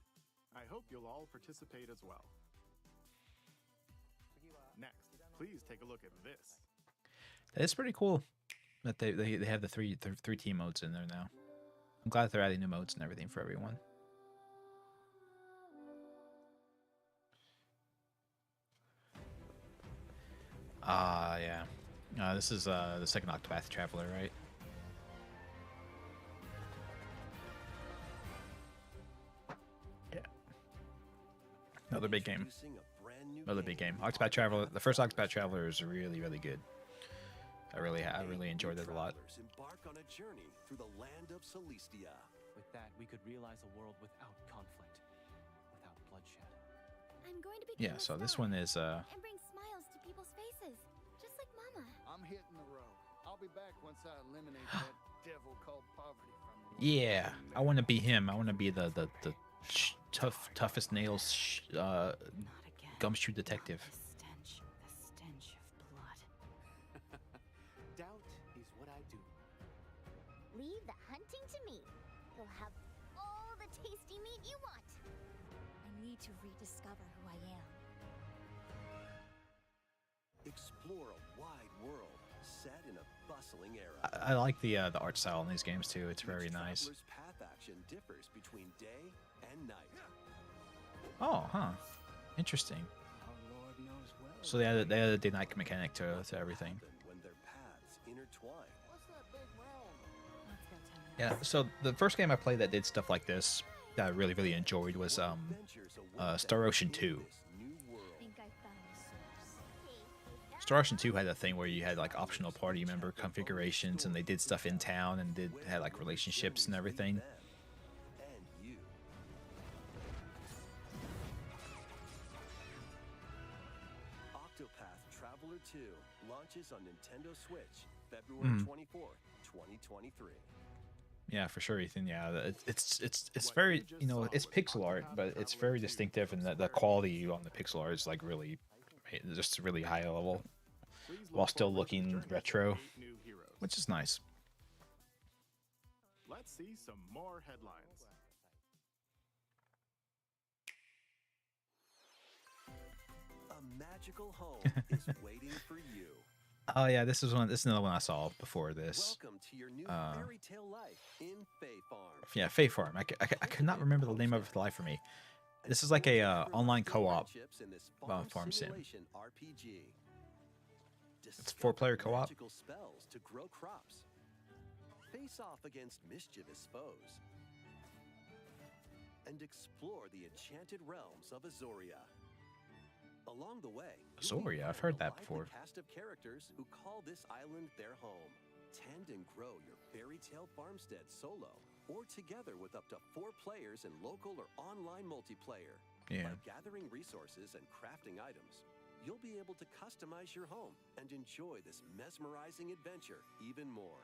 I hope you'll all participate as well. Next, please take a look at this. It's pretty cool that they have the three team modes in there now. I'm glad they're adding new modes and everything for everyone. Yeah. This is the second Octopath Traveler, right? Yeah. Another big game. Introducing a brand new Another big game. Octopath Traveler. The first Octopath Traveler is really, really good. I really enjoyed it a lot. Travelers embark on a journey through the land of Celestia. With that, we could realize a world without conflict, without bloodshed. I'm going to be Yeah. So this one is and bring smiles to people's faces, just like Mama. I'm hitting the road. I'll be back once I eliminate that devil called poverty from the world. yeah. I want to be him. I want to be the toughest nails Not again. gumshoe detective. The stench of blood. Doubt is what I do. Leave the hunting to me. You'll have all the tasty meat you want. I need to rediscover who I am. Explore a wide world set in a bustling era. I like the art style in these games too. It's very Each nice. traveler's path action differs between day and night. Oh, huh. Interesting. Our Lord knows well. So they added a day-night mechanic to everything. Happen when their paths intertwine. What's that big round? Let's go 10 minutes. Yeah. So the first game I played that did stuff like this that I really enjoyed was What adventures await Star them Ocean in 2. this new world? I think I found the source. Star Ocean 2 had a thing where you had like optional party member configurations, and they did stuff in town and had like relationships and everything. Them and you. Octopath Traveler 2 launches on Nintendo Switch February 24th, 2023. Yeah, for sure, Ethan. Yeah, it's very, it's pixel art, but it's very distinctive, and the quality on the pixel art is like really, just really high level, Please look while still forward to looking journeying retro, through 8 new heroes. which is nice. Let's see some more headlines. A magical home is waiting for you. Oh yeah, this is another one I saw before this. Welcome to your new fairy tale life in Fae Farm. Yeah, Fae Farm. I could not remember the name of it for the life of me. This is like a online co-op Friendships in this farm sim. simulation RPG. It's 4-player co-op. Magical spells to grow crops. Face off against mischievous foes. And explore the enchanted realms of Azoria. Along the way, you'll be Azoria? I've part heard of a that lively before. Cast of characters who call this island their home. Tend and grow your fairy tale farmstead solo or together with up to 4 players in local or online multiplayer. Yeah. By gathering resources and crafting items, you'll be able to customize your home and enjoy this mesmerizing adventure even more.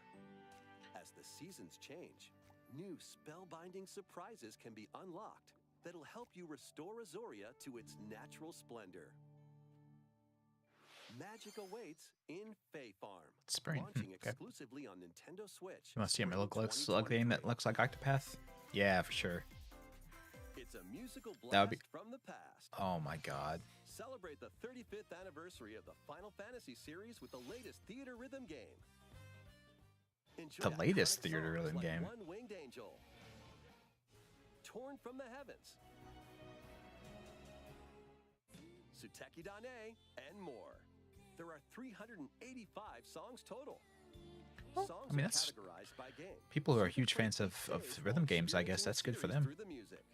As the seasons change, new spellbinding surprises can be unlocked that'll help you restore Azoria to its natural splendor. Magic awaits in Fae Farm, Spring. launching Okay. exclusively on Nintendo Switch. You want to see a spring Metal Slug game that 2023. looks like Octopath? Yeah, for sure. It's a musical That would blast be- from the past. Oh my god. Celebrate the 35th anniversary of the Final Fantasy series with the latest theater rhythm game. Enjoy The latest iconic theater songs rhythm like game. One Winged Angel, Torn from the Heavens, Suteki Dane, and more. There are 385 songs total. Songs I mean, are that's- categorized by game. People who are so huge play fans through of phase rhythm while games, I guess experiencing that's good for series them. through the music.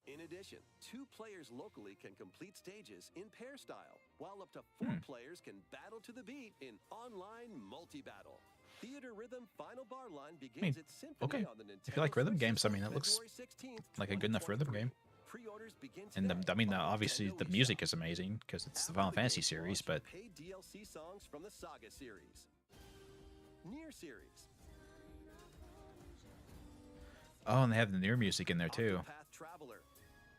In addition, 2 players locally can complete stages in pair style, while up to 4 players can battle to the beat in online multi-battle. Theater Rhythm Final Bar Line begins its symphony okay. on the Nintendo If you like rhythm Switch games, I on mean, it looks February 16th, like a good enough rhythm 2023. game. Pre-orders begin And today I mean, on obviously Nintendo the eShop. music is amazing because it's the After Final the Fantasy game's series, launch, but paid DLC songs from the Saga series, Nier series, oh, and they have the Nier music in there too. Octopath Traveler,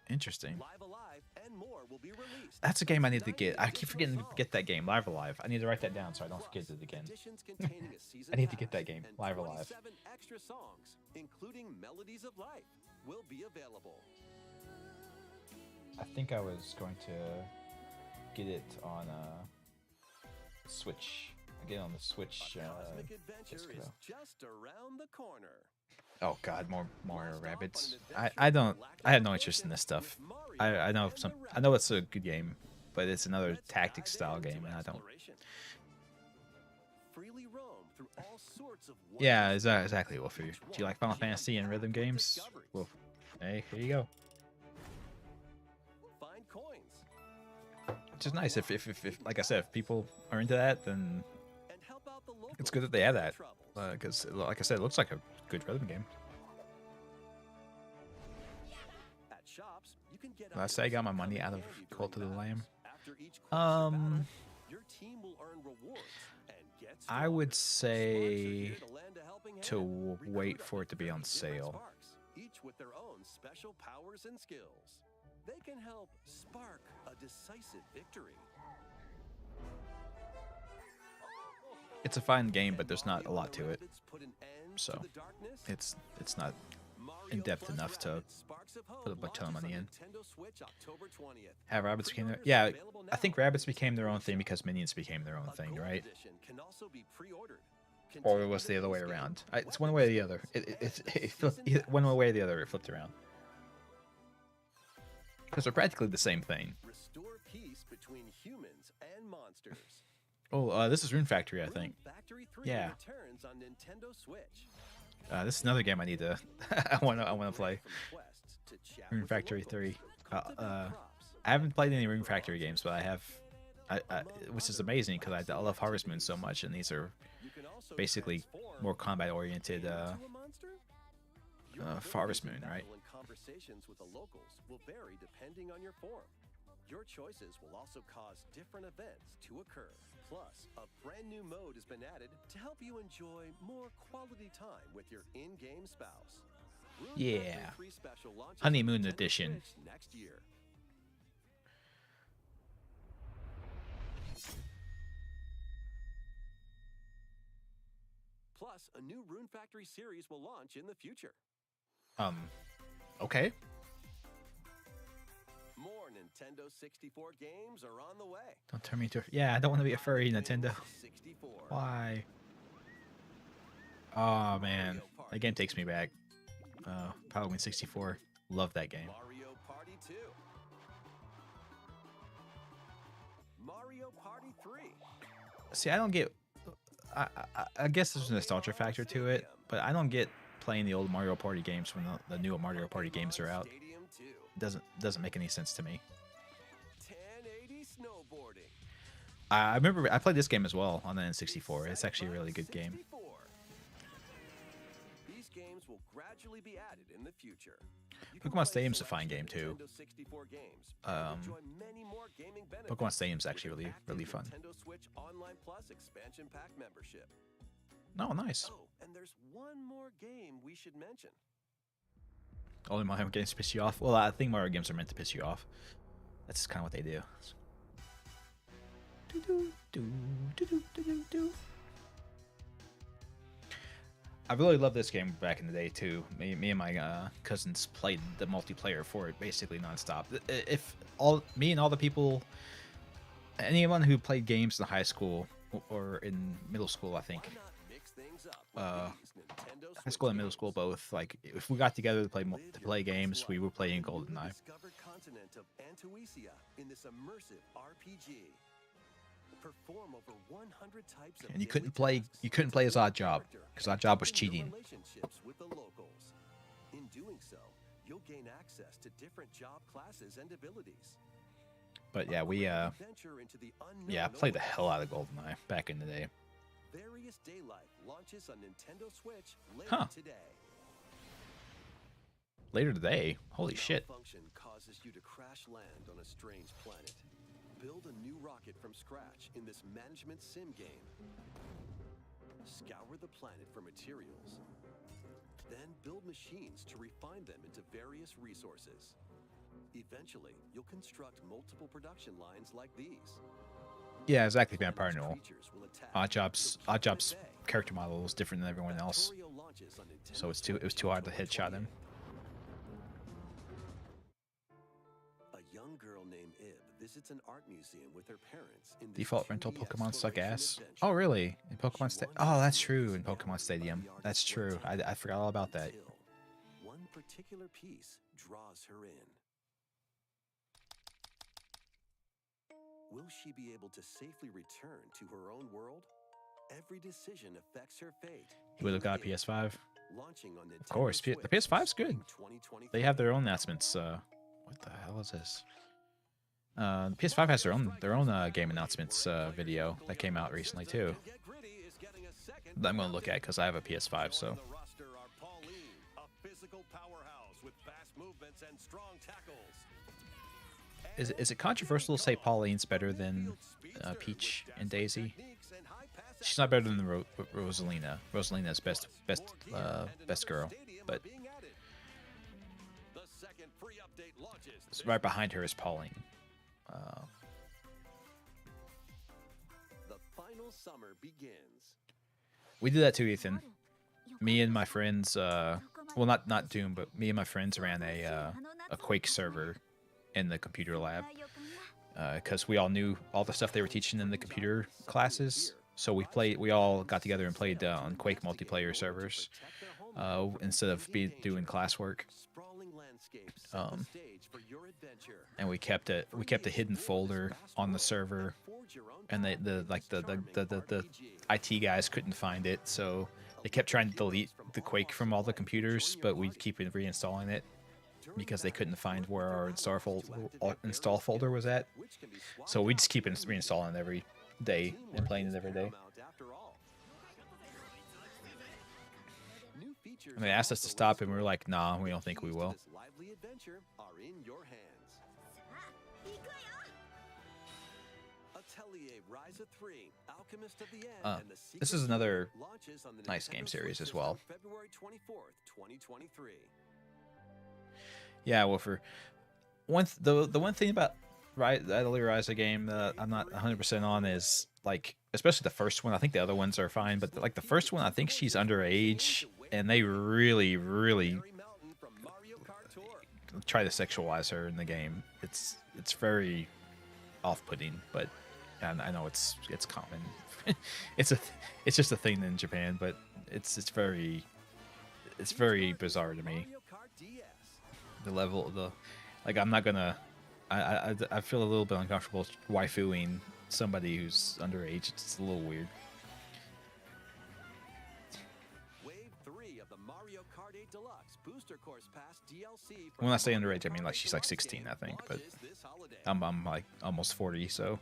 Interesting. Live Alive, and more will be released. That's a game I need to Plus get. 9 I keep forgetting to additional get that game, Live Alive. I need to write that down so I don't forget Plus, it again. additions containing a season I need to get pass that game, and Live Alive. 27 extra songs, including Melodies of Life, will be available. I think I was going to get it on Switch. Get it on the Switch. A cosmic adventure disc, is though. just around the corner. Oh God, more Mario Blast off on Rabbids. an I adventure don't. galactic I have no interest in exploration this stuff. with Mario I know and some. the I know Rabbids. it's a good game, but it's another Let's tactics dive style into game, and I don't. exploration. Freely roam through all sorts of Yeah, wondrous exactly, Wolfie. each Do you like one Final Fantasy and rhythm jam-packed with games? discoveries. Wolf. Hey, here you go. Find coins Which is nice. If like I said, if people are into that, then and help out the locals it's good that they have with their that. troubles. Because, like I said, it looks like a good rhythm game. At shops, you can get Last I items got my and money out of candy Cult of during the battles. Lamb. After each quest or battle, Um, your team will earn rewards and get I would stronger. Sparks are say here to lend a helping hand. to Recruit wait up for it to be 30 on different sale. Sparks, each with their own special powers and skills. They can help spark a decisive victory. It's a fine game, but there's not a Mario lot and to the it. Rabbids put an end So, to the darkness. It's not Mario in-depth plus enough to Rabbids Sparks of Hope put a ton of launches money on in. Nintendo Switch October 20th. Have rabbits became their Pre-orders are yeah. available I think now. rabbits became their own thing because minions became their own A thing, gold right? edition can also be pre-ordered. Or Containing was the other base way game, around? It's one way or the other. It flipped, season one pass. way or the other. It flipped around. Because they're practically the same thing. Restore peace between humans and monsters. Oh, this is Rune Factory, I Rune think. Factory 3 Yeah. returns on Nintendo Switch. This is another game I need to. I want to play. From quests to chat Rune with the Factory locals, 3. cultivate crops, I haven't played any Rune Factory games, but I have. Which is amazing because I love Harvest Moon so much, and these are you can also basically transform more combat-oriented. into a monster? Your Harvest abilities in Moon, right? battle and conversations with the locals will vary depending on your form. Your choices will also cause different events to occur. Plus, a brand new mode has been added to help you enjoy more quality time with your in-game spouse. Rune Yeah. Factory 3 Special launches Honeymoon on Nintendo Edition. Switch next year. Plus, a new Rune Factory series will launch in the future. Okay. More Nintendo 64 games are on the way. Don't turn me into. Yeah, I don't want to be a furry, Nintendo. 64. Why? Oh man, that game takes me back. Halloween 64. Love that game. Mario Party 2. Mario Party 3. See, I don't get. I guess there's a nostalgia factor to it, but I don't get playing the old Mario Party games when the new Mario Party games are out. Stadium 2. Doesn't make any sense to me. 1080 snowboarding. I remember I played this game as well on the N64. It's actually a really good game. These games will gradually be added in the future. Pokemon Stadium's a fine game too. Pokemon Stadium's actually really fun. Nintendo Switch Online Plus expansion pack membership. Oh, nice. Oh, and there's one more game we should mention. Only Mario games piss you off? Well, I think Mario games are meant to piss you off. That's kind of what they do. I really loved this game back in the day too. Me and my cousins played the multiplayer for it basically nonstop. If me and all the people, anyone who played games in high school or in middle school, I think, high school and middle school both, like if we got together to play games, we were playing GoldenEye. Continent of Antuisia in this immersive RPG. Perform over 100 types of And you couldn't play as Odd Job because Odd Job was cheating. Relationships with the locals. In doing so, you'll gain access to different job classes and abilities. But yeah, I played the hell out of GoldenEye back in the day. Various Daylight launches on Nintendo Switch later today. Later today? Holy shit. Malfunction causes you to crash land on a strange planet. Build a new rocket from scratch in this management sim game. Scour the planet for materials. Then build machines to refine them into various resources. Eventually, you'll construct multiple production lines like these. Yeah, exactly. Vampire Noel. Odd Job's character model was different than everyone else, so it was too hard to headshot him. A young girl named Ib visits an art museum with her parents. In Default rental Pokemon suck ass. Oh, really? In Pokemon Stadium? Oh, that's true. In Pokemon Stadium, that's true. I forgot all about that. One particular piece draws her in. Will she be able to safely return to her own world? Every decision affects her fate. You would have got a PS5. Launching on Of course, the PS5's good. They have their own announcements. What the hell is this? The PS5 has their own game announcements video that came out recently too. That I'm gonna look at because I have a PS5. So. Is it controversial to say Pauline's better than Peach and Daisy? She's not better than Rosalina. Rosalina's best girl, but right behind her is Pauline. The final summer begins. We did that too, Ethan. Me and my friends, well, not Doom, but me and my friends ran a Quake server in the computer lab because we all knew all the stuff they were teaching in the computer classes. So we all got together and played on Quake multiplayer servers instead of doing classwork. And we kept a hidden folder on the server, and the IT guys couldn't find it, so they kept trying to delete the Quake from all the computers, but we'd keep reinstalling it because they couldn't find where our install folder was at. So we just keep reinstalling it every day and playing it every day. And they asked us to stop, and we were like, "Nah, we don't think we will." This is another nice game series as well. February 24th, 2023. Yeah, well, for the one thing about the Atelier Ryza game that I'm not 100% on is, like, especially the first one. I think the other ones are fine, but like the first one, I think she's underage, and they really try to sexualize her in the game. It's very off-putting, but I know it's common. it's just a thing in Japan, but it's very bizarre to me. The level of I'm not gonna. I feel a little bit uncomfortable waifuing somebody who's underage. It's a little weird. Wave 3 of the Mario Kart 8 Deluxe Booster Course Pass DLC. When I say underage, I mean like she's like 16, I think, but I'm like almost 40, so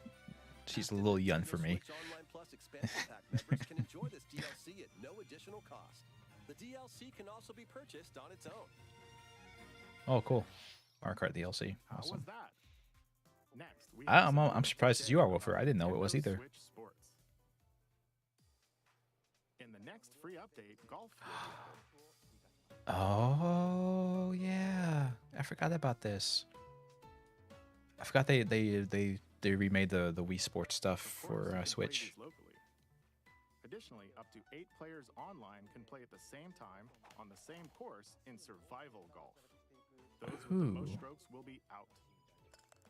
She's a little young for me. Switch Online Plus expansion pack members can enjoy this DLC at no additional cost. The DLC can also be purchased on its own. Oh, cool. Mario Kart DLC. How was Awesome. that? Next, we have some I'm surprised as you are, Wolfer. I didn't know it was Nintendo either. Switch Sports. In the next free update, golf will be added. Oh yeah, I forgot about this. I forgot they remade the Wii Sports stuff Of course, for you can play Switch. these locally. Additionally, up to 8 players online can play at the same time on the same course in survival golf. Those with the most Ooh. strokes will be out.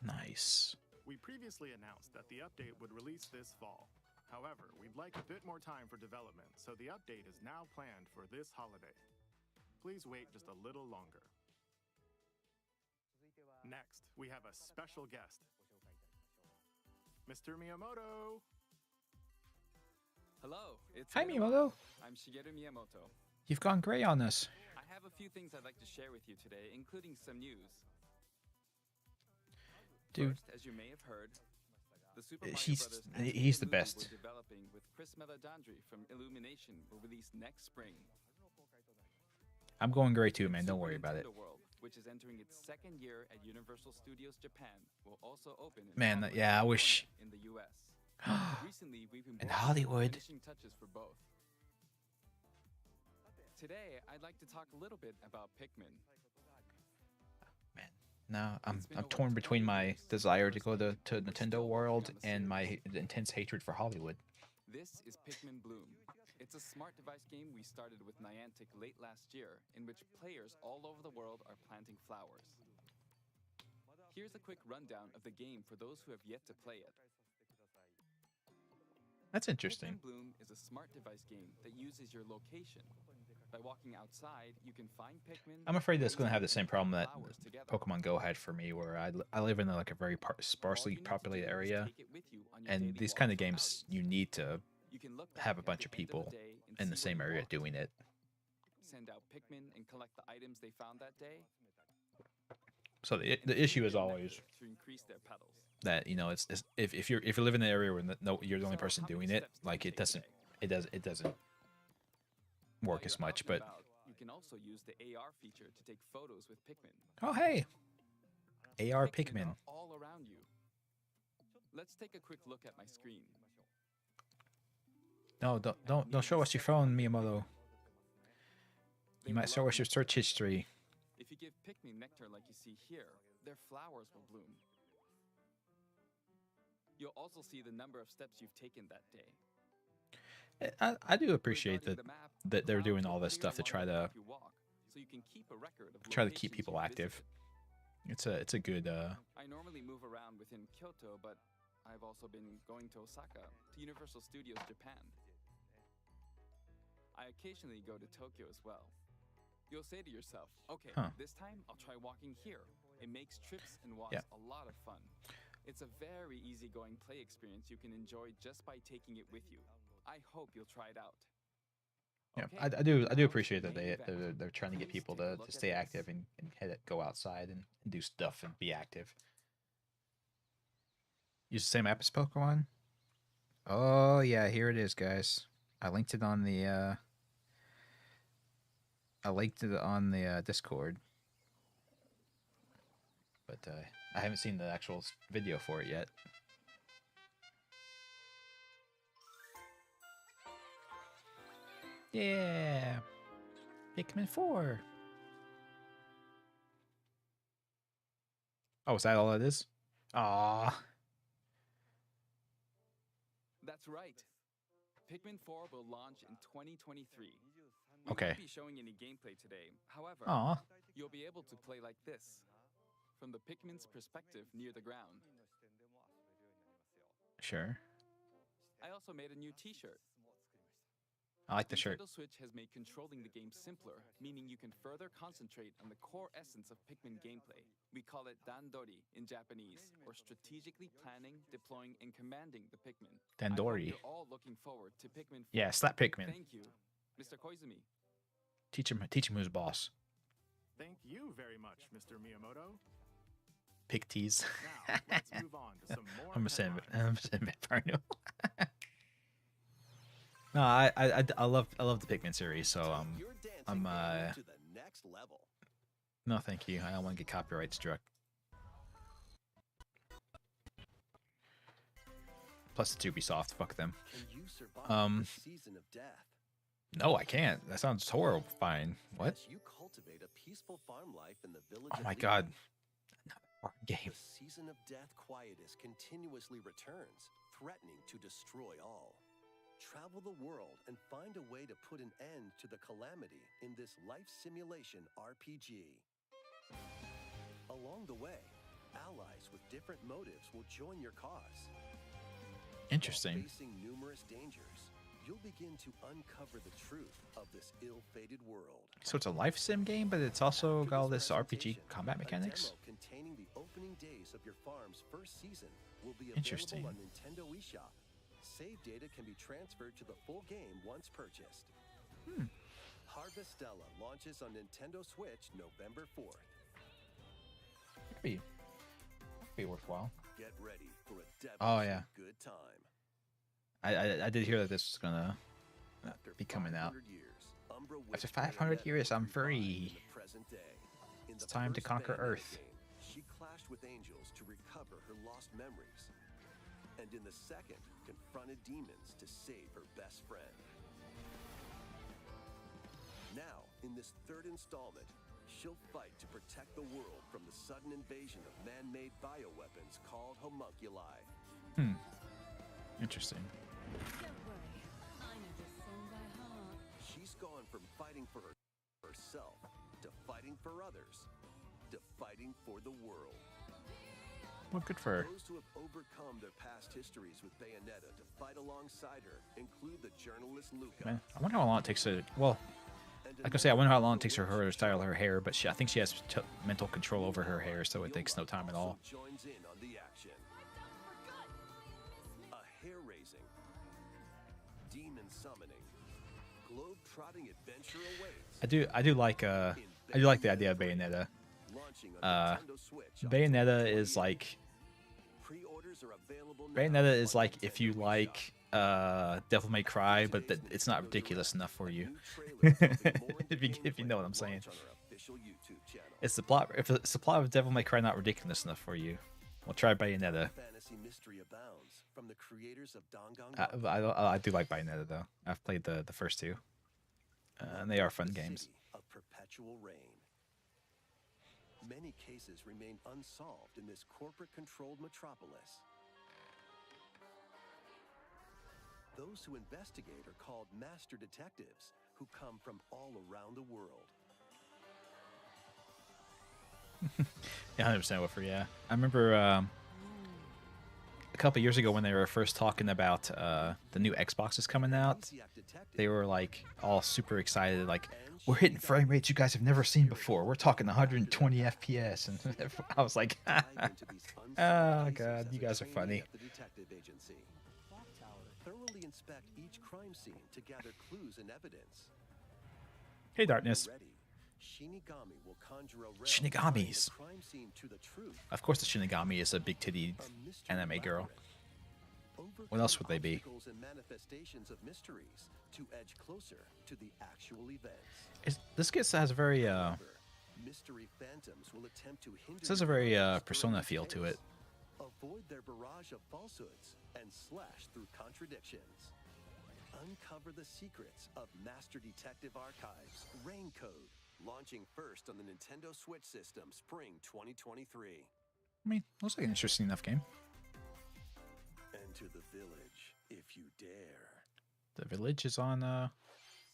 Nice. We previously announced that the update would release this fall. However, we'd like a bit more time for development, so the update is now planned for this holiday. Please wait just a little longer. Next, we have a special guest. Mr. Miyamoto! Hello, it's Hi, been a while. Miyamoto. I'm Shigeru Miyamoto. You've gone gray on us. I have a few things I'd like to share with you today, including some news. Dude, First, as you may have heard, the Super Mario he's Brothers he's the movie best. we're developing with Chris Meledandri from Illumination will release next spring. I'm going gray too, man. Don't Super worry about it. Nintendo World, which is entering its second year at Universal Studios Japan, will also open in Man, Hollywood, yeah, I wish- California in the U.S. Recently, we've been In working on Hollywood. finishing touches for both. Today, I'd like to talk a little bit about Pikmin. Man, no, I'm It's been over torn 20 between my years, desire to but go we're to still Nintendo working World on the and my series. intense hatred for Hollywood. This is Pikmin Bloom. It's a smart device game we started with Niantic late last year, in which players all over the world are planting flowers. Here's a quick rundown of the game for those who have yet to play it. That's interesting. Pikmin Bloom is a smart device game that uses your location. By walking outside, you can find Pikmin. I'm afraid that's going to have the raise same and problem plant that flowers together. Pokemon Go had for me, where I live in like a very All sparsely you need to populated do is area, take it with you on your and daily these kind of walks or games outings. you need to You can look have a back bunch at of the end people the day and in the see where same you area walked. doing it. Send out Pikmin and collect the items they found that day. So the And issue is Pikmin always nectar to increase their petals. that it's if you live in an area where no you're the only So, person how many doing it, steps did like you it take doesn't today? it doesn't While work as you're much. out and But about, you can also use the AR feature to take photos with Pikmin. oh hey, AR Are Pikmin. all around you. Let's take a quick look at my screen. No, don't show us your phone, Miyamoto. They You might show love us your nectar. search history. If you give Pikmin nectar like you see here, their flowers will bloom. You'll also see the number of steps you've taken that day. I do appreciate Regarding that the map, that they're clouds doing will all this clear stuff to along try the to path you walk, so you can keep a record of keep locations people you've active. visited. It's a good I normally move around within Kyoto, but I've also been going to Osaka, to Universal Studios Japan. I occasionally go to Tokyo as well. You'll say to yourself, okay, Huh. this time I'll try walking here. It makes trips and walks Yeah. a lot of fun. It's a very easygoing play experience you can enjoy just by taking it with you. I hope you'll try it out. yeah. Okay, I do now to appreciate the that main they're event. trying to get Please people take a to look at stay this. active and go outside and do stuff and be active. Use the same app as Pokemon. Oh yeah, here it is, guys. I linked it on the Discord, but I haven't seen the actual video for it yet. Yeah, Pikmin 4. Oh, is that all it is? Aw. That's right. Pikmin 4 will launch in 2023. We Okay. won't be showing any gameplay today. However, Aw. you'll be able to play like this, from the Pikmin's perspective near the ground. Sure. I also made a new t-shirt. I like the shirt. Nintendo Switch has made controlling the game simpler, meaning you can further concentrate on the core essence of Pikmin gameplay. We call it Dandori in Japanese, or strategically planning, deploying, and commanding the Pikmin. I hope Dandori. you're all looking forward to Pikmin 4. Yeah, slap Pikmin. Thank you, Mr. Koizumi. Teach him who's boss. Thank you very much, Mr. Miyamoto. Pick tease. Now, let's move on to some more I'm a headlines. vampire. No, I love the Pikmin series, so Your dancing I'm game to the next level. no, thank you. I don't want to get copyright struck. Plus it's Ubisoft, fuck them. Can you survive the season of death? No, I can't. That sounds horrifying. What? As you cultivate a peaceful farm life in the village Oh of my Leaf, god. Another game. the season of death quietus continuously returns, threatening to destroy all. Travel the world and find a way to put an end to the calamity in this life simulation RPG. Along the way, allies with different motives will join your cause. Interesting. While facing numerous dangers, you'll begin to uncover the truth of this ill-fated world. So it's a life sim game, but it's also After got all this RPG presentation, combat mechanics. A demo containing the opening days of your farm's first season will be Interesting. available on Nintendo eShop. Save data can be transferred to the full game once purchased. Harvestella launches on Nintendo Switch November 4th. Could be worthwhile. Get ready for a Oh, yeah. good time. I did hear that this was gonna After be coming out. 500 years, Umbra After wished 500 Bayonetta years, I'm could revive in free. the present day. In It's the time to first conquer Bayonetta Earth. game, she clashed with angels to recover her lost memories. And in the second, confronted demons to save her best friend. Now, in this third installment, she'll fight to protect the world from the sudden invasion of man-made bioweapons called homunculi. Interesting. Don't worry, I know this song by heart. She's gone from fighting for herself to fighting for others to fighting for the world. Well, good for her. Those who have overcome their past histories with Bayonetta to fight alongside her include the journalist Luca. Man, I wonder how long it takes to. Well, and I could say I wonder how long it takes for her to style her hair, but I think she has mental control over her hair, so it takes no time at all. Also joins in on the action. A hair-raising, demon-summoning, globe-trotting adventure awaits. I do like the idea of Bayonetta. Launching on Nintendo Switch on Bayonetta is like Pre-orders are available now Bayonetta is on like if you Nintendo like Devil May Cry, but it's not ridiculous enough for you. New trailers will be more if you know what I'm entertaining saying. launch on our official YouTube channel. It's the plot. If it's the plot of Devil May Cry not ridiculous enough for you, well, try Bayonetta. Fantasy mystery abounds from the creators of Danganronpa. I do like Bayonetta though. I've played the first two, and they are fun The games. city of perpetual reign. Many cases remain unsolved in this corporate-controlled metropolis. Those who investigate are called master detectives, who come from all around the world. Yeah, 100% Woofer. Yeah, I remember a couple years ago when they were first talking about the new Xboxes coming out. Amnesiac detective They were like all super excited, like we're hitting frame rates you guys have never seen before. We're talking 120 FPS, and I was like, dive into these unsolved oh cases god, as you a guys are trainee funny. at the detective agency. Thoroughly inspect each crime scene to gather clues and evidence. Hey, Darkness. Ready, Shinigami will conjure a realm Shinigamis. the crime scene to the truth. Of course, the Shinigami is a big titty A mystery anime girl. labyrinth. What else Overcome would they be? obstacles and manifestations of mysteries to edge closer to the actual events. This gets has a very However, mystery phantoms will attempt to hinder this has a your very progress Persona during feel to tales. it. Avoid their barrage of falsehoods and slash through contradictions. Uncover the secrets of Master Detective Archives Rain Code, launching first on the Nintendo Switch system spring 2023. I mean, looks like an interesting enough game. Enter the village if you dare. The village is on.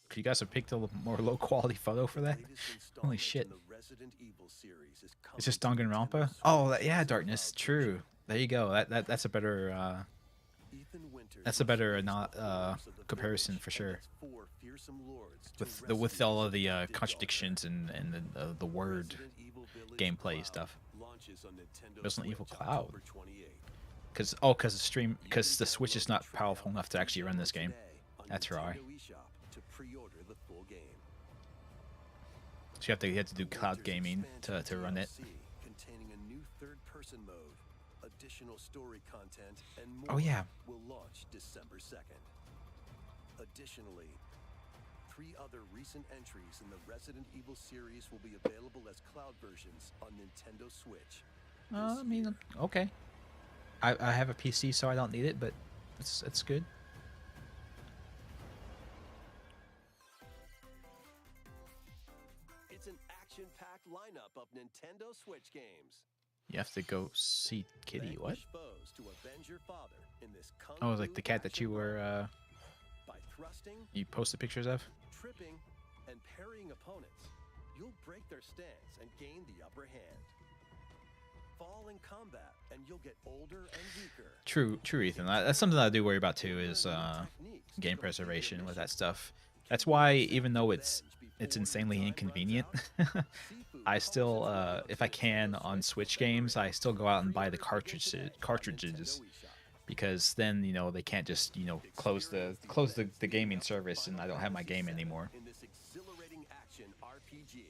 Could you guys have picked a more low quality photo for that? Latest Holy installment shit! in the Resident Evil series is Is this coming to Danganronpa? Nintendo Switch Oh, with yeah, the Darkness. cloud True. version. There you go. That's a better Ethan Winters that's a better returns not the horrors of the comparison village for and sure. its four fearsome lords to with rescue all of the Dig contradictions and the word Resident Evil Village gameplay Cloud stuff. launches on Nintendo Resident Evil Switch Cloud. October 28th. Because the Switch is not powerful enough to actually run this game. That's right. To pre-order the full game. So you have to do cloud gaming to run it. Containing a new third-person person mode, additional story content, and more Oh, yeah. will launch December 2nd. Additionally, 3 other recent entries in the Resident Evil series will be available as cloud versions on Nintendo Switch. I mean, okay. I have a PC, so I don't need it, but it's good. It's an action-packed lineup of Nintendo Switch games. You have to go see Kitty. What? Vanquish foes to avenge your father in this kung Oh, like fu the cat that you action were run. By thrusting, you posted pictures of. tripping, and parrying opponents, you'll break their stance and gain the upper hand. Fall in combat, and you'll get older and weaker. True, Ethan. That's something that I do worry about too. Is game preservation with that stuff. That's why, even though it's insanely inconvenient, I still, if I can on Switch games, I still go out and buy the cartridges, because then they can't just close the gaming service and I don't have my game anymore. In this exhilarating action RPG,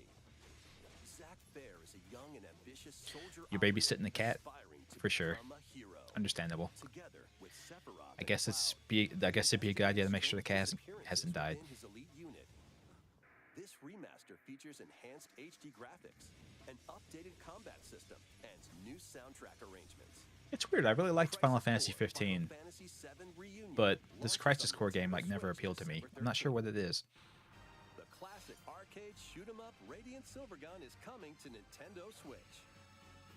Zack Fair is a young and ambitious soldier. You're babysitting the cat, aspiring to for sure. become a hero. Understandable. Together with Sephiroth I guess it'd be a good idea to make sure the cat hasn't died. within his elite unit. This remaster features enhanced HD graphics, an updated combat system, and new soundtrack arrangements. It's weird. I really liked Final Fantasy 15, Fantasy VII Reunion but this launched Crisis on Core game Nintendo never Switch appealed to me. December I'm not sure 13th. what it is. The classic arcade shoot-'em-up Radiant Silvergun is coming to Nintendo Switch.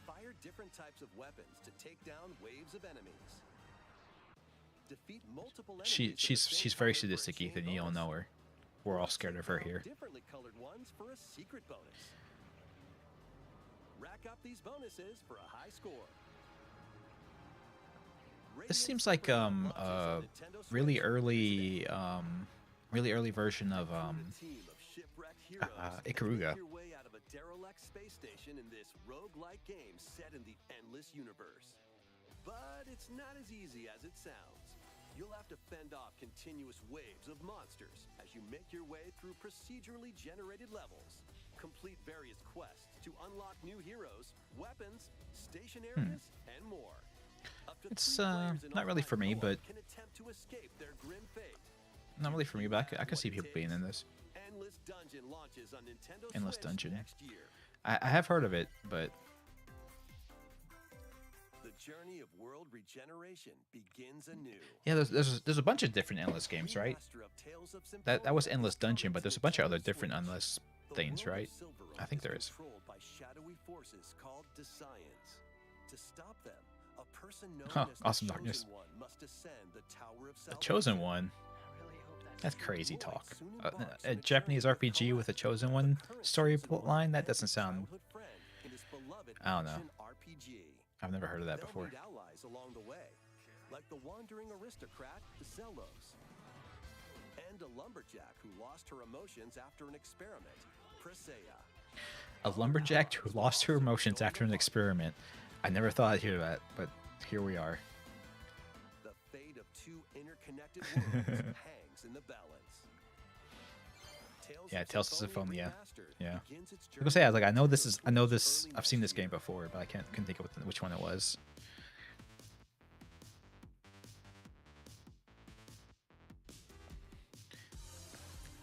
Fire different types of weapons to take down waves of enemies. Defeat multiple enemies. She's very sadistic, Ethan. You don't know her. We're all scared of her here. Differently colored ones for a secret bonus. Rack up these bonuses for a high score. This seems like really early version of Ikaruga. Your way out of a derelict space station in this roguelike game set in the endless universe. But it's not as easy as it sounds. You'll have to fend off continuous waves of monsters as you make your way through procedurally generated levels. Complete various quests to unlock new heroes, weapons, station areas, and more. Up to It's 3 players in not really for me, online but co-op can attempt to escape their grim fate. not really for me. But I could see people being in this. Endless Dungeon launches on Nintendo Endless Switch Dungeon. next year. I have heard of it, but The journey of world regeneration begins anew. yeah, there's a bunch of different endless games, right? Remaster of Tales of That was Symphonia Endless is coming Dungeon, but to there's a bunch of other Nintendo different Switch. endless The things, world of right? Silverrun I think there is. controlled by shadowy forces called Descience. To stop them, a person known Huh, as awesome the darkness. Chosen One must ascend the Tower of The Salvation. Chosen One. That's crazy talk. A Japanese RPG with a Chosen One story line? That doesn't sound. I don't know. I've never heard of that before. Meet allies along the way, like the wandering aristocrat, Zellos, and a lumberjack who lost her emotions after an experiment, Presea. A lumberjack who lost her emotions after an experiment. I never thought I'd hear that, but here we are. The fate of 2 interconnected worlds hangs in the balance. Yeah, Tales of Symphonia. Remastered Yeah. begins its I was gonna say, I was like, I know this. early I've seen this next game year. before, but I couldn't think of which one it was.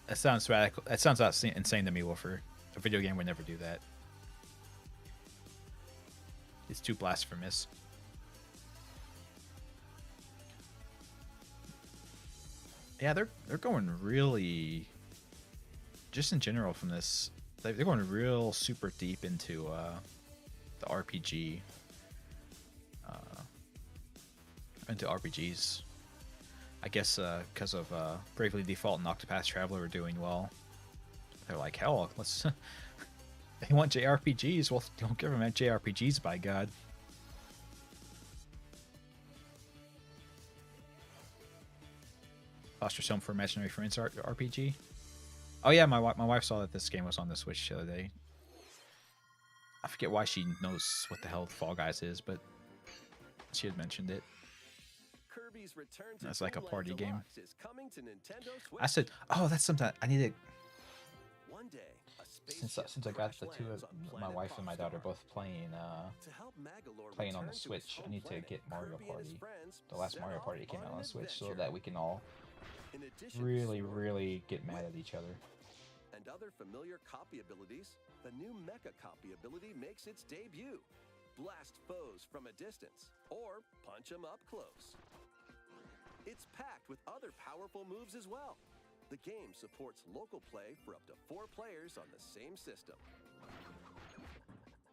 That sounds radical. That sounds insane to me, Wolfer. A video game would never do that. It's too blasphemous. Yeah, they're going really, just in general from this, they're going real super deep into the RPG, into RPGs. I guess because of Bravely Default and Octopath Traveler are doing well. They're like, hell, let's. They want JRPGs. Well, don't give them JRPGs, by God. Foster's Home for Imaginary Friends RPG. Oh yeah, my wife saw that this game was on the Switch the other day. I forget why she knows what the hell Fall Guys is, but she had mentioned it. Kirby's Return to That's like a Dreamland party game. Deluxe is coming to Nintendo Switch. I said, oh, that's something I need to. One day, a since I got the two of my wife and my daughter both playing playing on the Switch, I need to get Mario Party, the last Mario Party came out on the Switch, so that we can all really get mad at each other. And other familiar copy abilities, the new Mecha copy ability makes its debut. Blast foes from a distance, or punch them up close. It's packed with other powerful moves as well. The game supports local play for up to 4 players on the same system.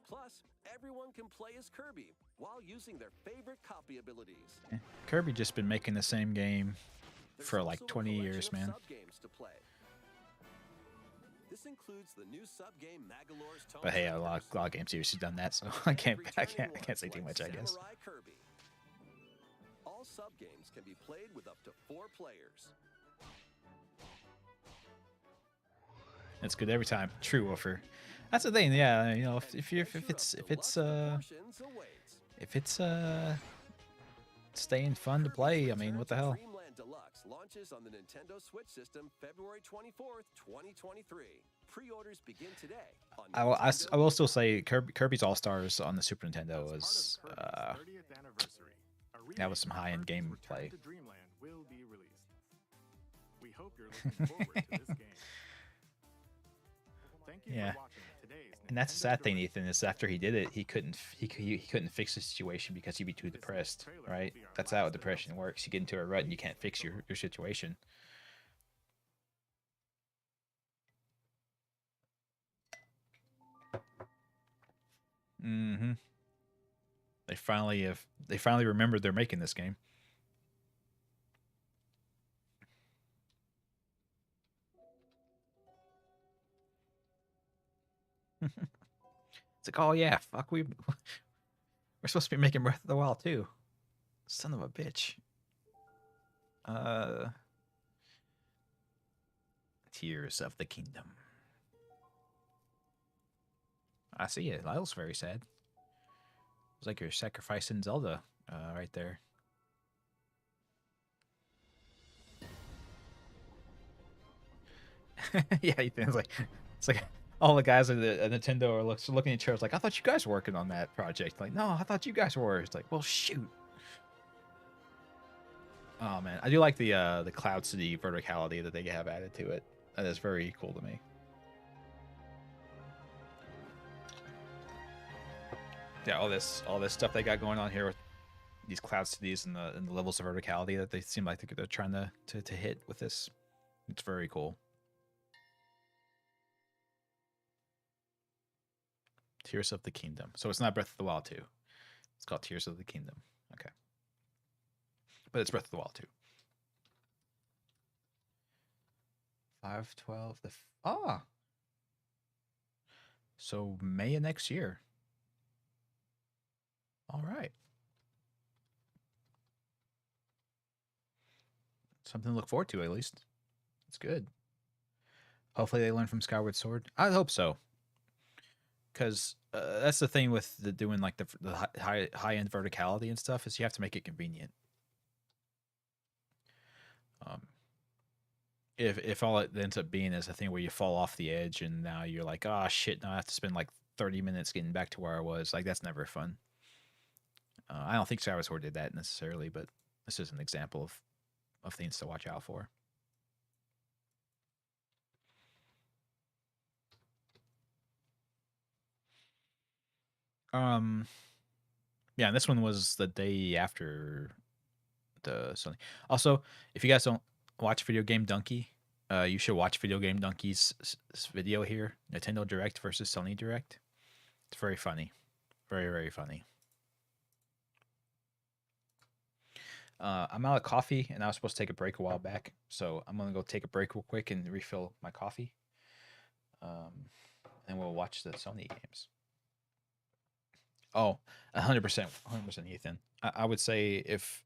Plus, everyone can play as Kirby while using their favorite copy abilities. Kirby just been making the same game for like 20 years, man. To play. This includes the new sub-game Magolor's Tone. But hey, a lot of game series has done that, so I can't say too much, I guess. Kirby. All sub-games can be played with up to 4 players. It's good every time. True, Woofer. That's the thing, yeah. You know, if it's staying fun to play, I mean, what the hell? Dreamland Deluxe launches on the Nintendo Switch system February 24th, 2023. Pre-orders begin today. I will still say Kirby's All Stars on the Super Nintendo was that was some high-end gameplay. Dreamland will be released. We hope you're looking forward to this game. Thank you Yeah, for watching today's and that's the Nintendo sad thing, Direct. Ethan, is after he did it, he couldn't fix the situation because he'd be too depressed, right? That's how depression works. You get into a rut and you can't fix your situation. Mm-hmm. They finally remembered they're making this game. It's like, oh yeah, fuck, we're supposed to be making Breath of the Wild too. Son of a bitch. Tears of the Kingdom. I see it. Lyle's very sad. It's like you're sacrificing Zelda right there. Yeah, Ethan's like, it's like all the guys at Nintendo are looking at each other like, I thought you guys were working on that project. Like, no, I thought you guys were. It's like, well, shoot. Oh man, I do like the Cloud City verticality that they have added to it. That is very cool to me. Yeah, all this stuff they got going on here with these Cloud Cities and the levels of verticality that they seem like they're trying to hit with this. It's very cool. Tears of the Kingdom. So it's not Breath of the Wild 2. It's called Tears of the Kingdom. Okay. But it's Breath of the Wild 2. 5/12. So May of next year. All right. Something to look forward to, at least. It's good. Hopefully they learn from Skyward Sword. I hope so. Because that's the thing with doing like the high end verticality and stuff, is you have to make it convenient. If all it ends up being is a thing where you fall off the edge and now you're like, oh shit, now I have to spend like 30 minutes getting back to where I was. Like, that's never fun. I don't think Skyward Sword did that necessarily, but this is an example of things to watch out for. Yeah, and this one was the day after the Sony. Also, if you guys don't watch Video Game Donkey, you should watch Video Game Donkey's video here, Nintendo Direct versus Sony Direct. It's very funny, very, very funny. I'm out of coffee, and I was supposed to take a break a while back, so I'm gonna go take a break real quick and refill my coffee. And we'll watch the Sony games. Oh, 100%, 100%, Ethan. I would say if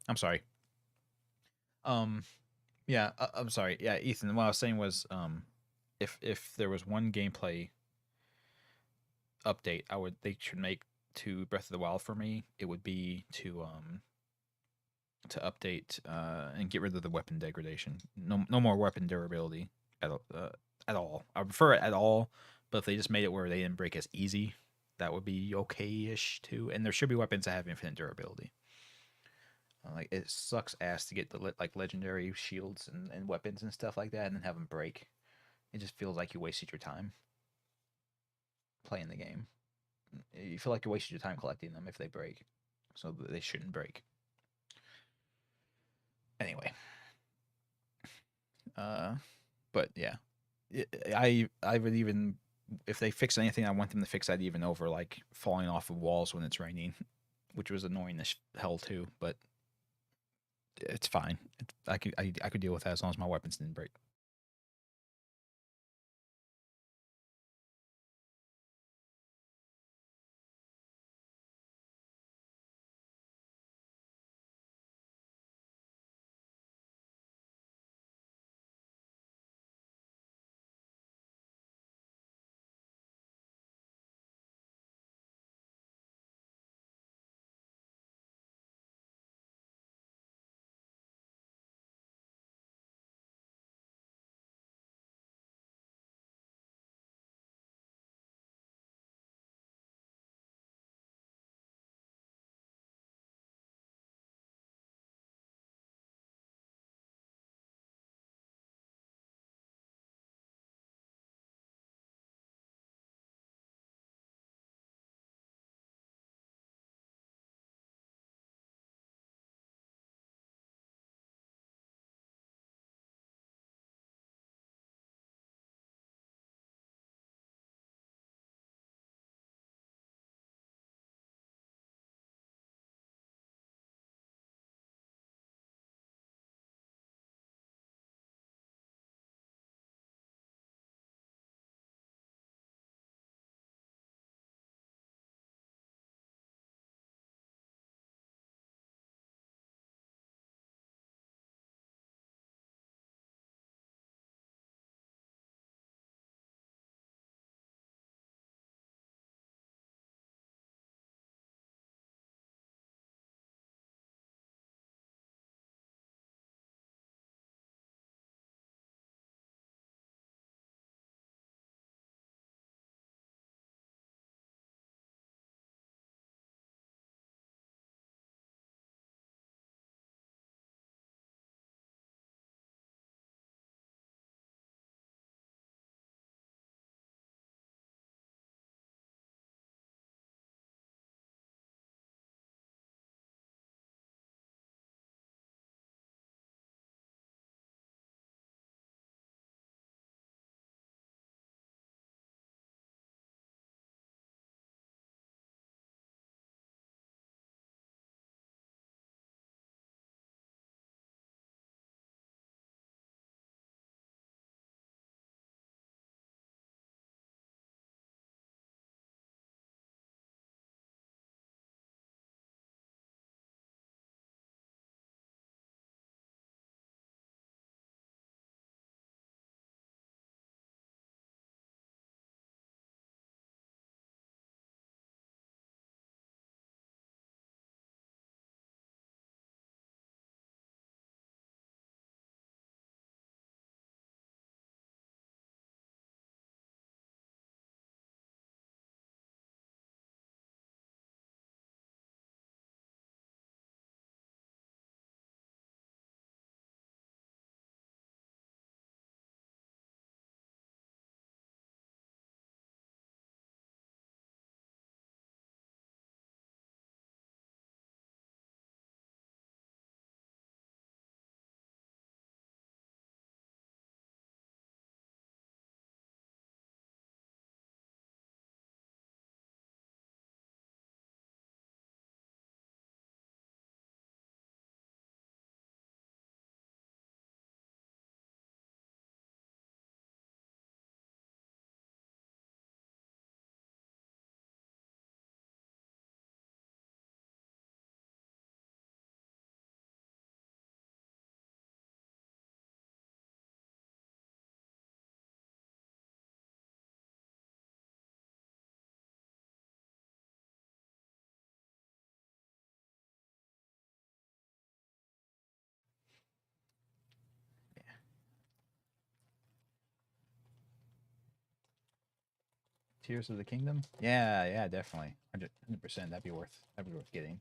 I'm sorry. Yeah, I'm sorry. Yeah, Ethan. What I was saying was, if there was one gameplay update, they should make to Breath of the Wild for me, it would be to update and get rid of the weapon degradation. No more weapon durability at all. I prefer it at all, but if they just made it where they didn't break as easy, that would be okay-ish too. And there should be weapons that have infinite durability. Like it sucks ass to get the like legendary shields and weapons and stuff like that, and then have them break. It just feels like you wasted your time playing the game. You feel like you wasted your time collecting them if they break, so they shouldn't break. Anyway, but yeah, I would even, if they fix anything I want them to fix that even over, like falling off of walls when it's raining, which was annoying as hell too. But it's fine. I could deal with that as long as my weapons didn't break. Tears of the Kingdom? Yeah, yeah, definitely. 100%. That'd be worth getting.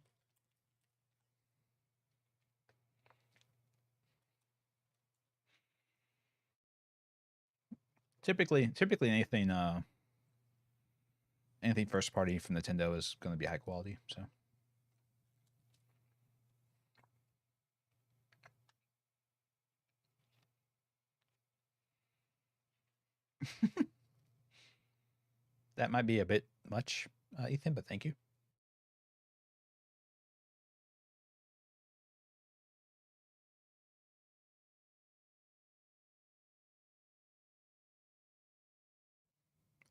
Typically anything first party from Nintendo is going to be high quality, so. That might be a bit much, Ethan, but thank you.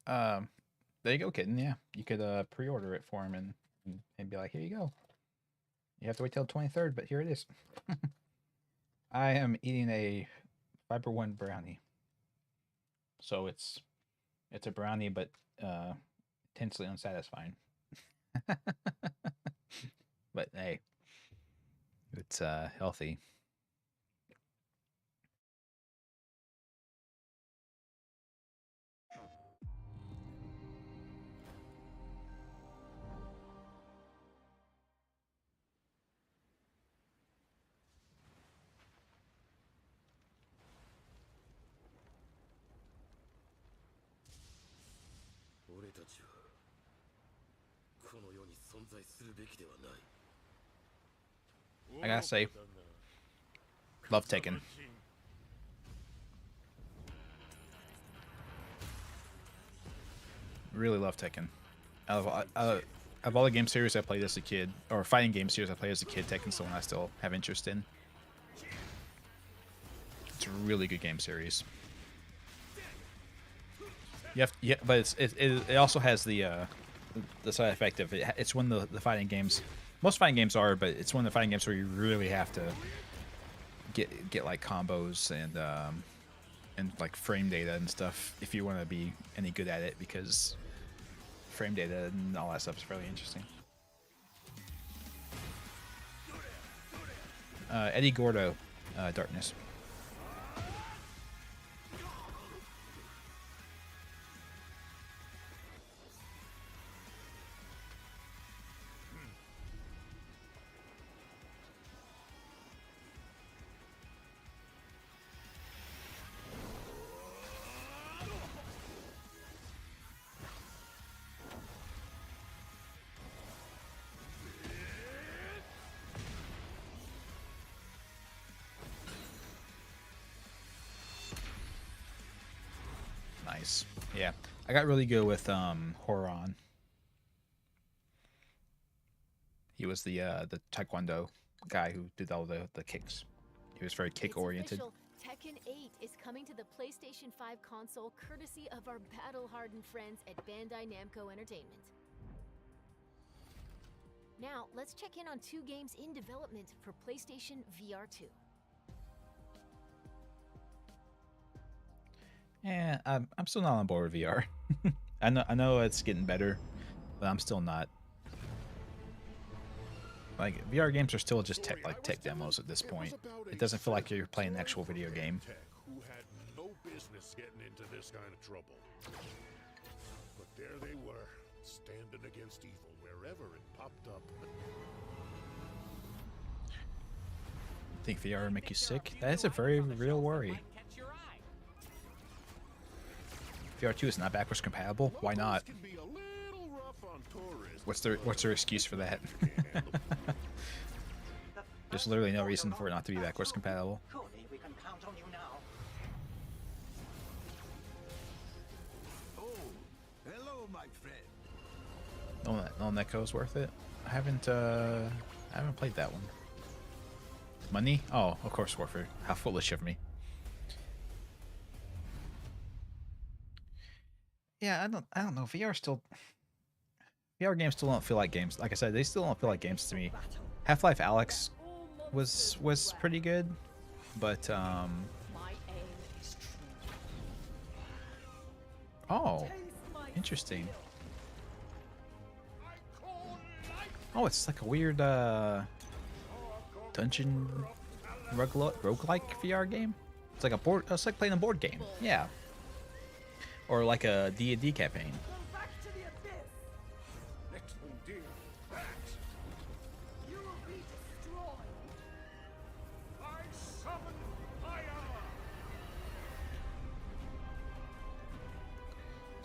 There you go, kitten. Yeah, you could pre-order it for him and be like, here you go. You have to wait till the 23rd, but here it is. I am eating a Fiber One brownie. So it's a brownie, but intensely unsatisfying. But hey, it's healthy. I gotta say, love Tekken. Really love Tekken. Out of all the game series I played as a kid, or fighting game series I played as a kid, Tekken's the one I still have interest in. It's a really good game series. But it also has the side effect of it's one of the fighting games. Most fighting games are, but it's one of the fighting games where you really have to get like combos and like frame data and stuff if you want to be any good at it, because frame data and all that stuff is fairly interesting. Eddie Gordo, Darkness. Nice. Yeah, I got really good with Horon. He was the Taekwondo guy who did all the kicks. He was very kick oriented. Tekken 8 is coming to the PlayStation 5 console courtesy of our battle-hardened friends at Bandai Namco Entertainment. Now, let's check in on 2 games in development for PlayStation VR 2. Yeah, I'm still not on board with VR. I know it's getting better, but I'm still not. Like, VR games are still just tech demos at this point. It doesn't feel like you're playing an actual video game. Who had no business getting into this kind of trouble. But there they were, standing against evil wherever it popped up. Think VR would make you sick? That is a very real worry. VR 2 is not backwards compatible? Why not? What's their excuse for that? There's literally no reason for it not to be backwards compatible. Hello, my friend. No Neko is worth it. I haven't played that one. Money? Oh, of course, Warfare. How foolish of me. Yeah, I don't know. VR games still don't feel like games. Like I said, they still don't feel like games to me. Half-Life Alyx was pretty good, but oh, interesting. Oh, it's like a weird dungeon roguelike VR game. It's like playing a board game. Yeah. Or like a D&D campaign.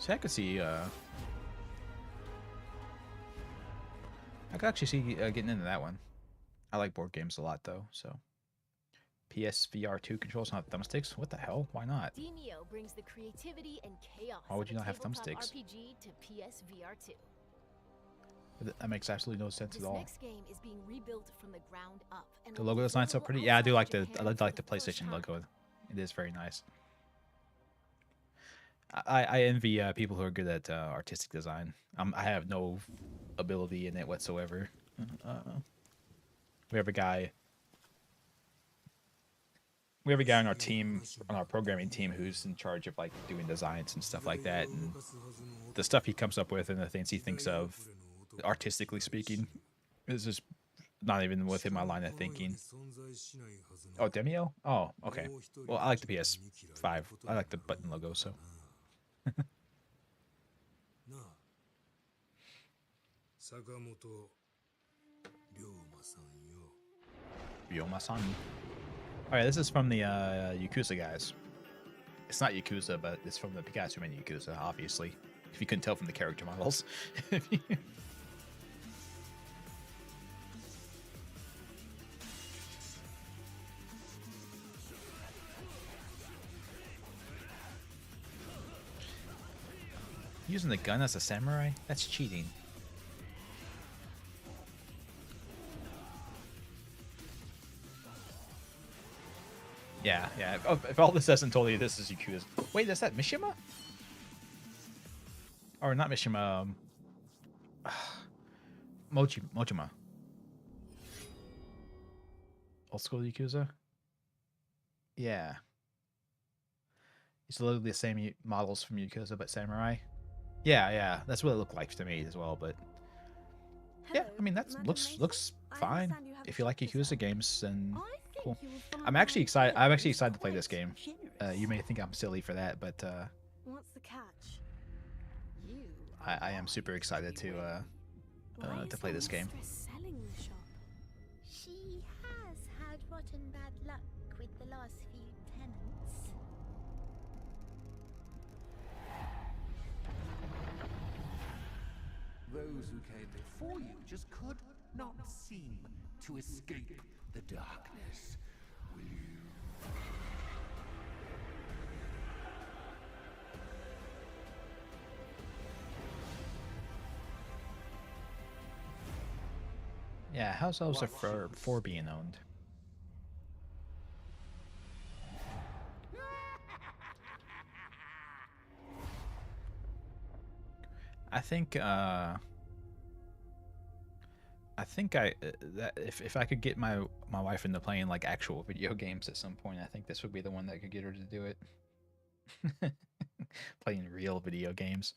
See, I could see. I could actually see getting into that one. I like board games a lot, though. So, PSVR 2 controls, not thumbsticks. What the hell? Why not? Demio brings the creativity and chaos Why would of you a not have tabletop thumbsticks? RPG to PSVR 2. That makes absolutely no sense This at all. next game is being rebuilt from the ground up. And The will be logo design so available pretty. Yeah, I do like outside the Japan I like for the first PlayStation time. logo. It is very nice. I envy people who are good at artistic design. I have no ability in it whatsoever. We have a guy. We have a guy on our team, on our programming team, who's in charge of like doing designs and stuff like that. And the stuff he comes up with and the things he thinks of, artistically speaking, is just not even within my line of thinking. Oh, Demio? Oh, okay. Well, I like the PS5. I like the button logo, so. Ryoma-san. Alright, this is from the Yakuza guys. It's not Yakuza, but it's from the guys who made Yakuza, obviously. If you couldn't tell from the character models. Using the gun as a samurai? That's cheating. Yeah, yeah. If all this hasn't told you this is Yakuza. Wait, is that Mishima? Or not Mishima, Mojima. Old school Yakuza? Yeah. It's literally the same models from Yakuza, but samurai. Yeah, yeah. That's what it looked like to me as well, but... Yeah, I mean, that looks fine. If you like Yakuza games, then cool. I'm actually excited to play this game. You may think I'm silly for that, but What's the catch? I am super excited to play this game. Selling the shop. She has had rotten bad luck with the last few tenants. Those who came before you just could not seem to escape the darkness. Will you? Yeah, house elves are for being owned. I think that if I could get my wife into playing like actual video games at some point, I think this would be the one that could get her to do it. Playing real video games.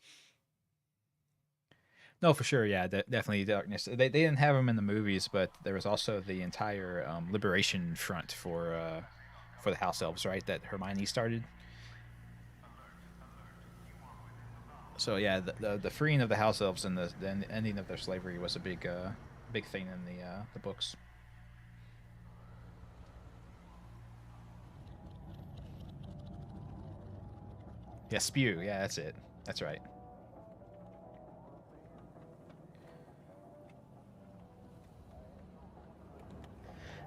No, for sure, yeah, definitely Darkness. They didn't have them in the movies, but there was also the entire Liberation Front for the House Elves, right? That Hermione started. So yeah, the freeing of the House Elves and the ending of their slavery was a big thing in the books. Yeah, spew. Yeah, that's it. That's right.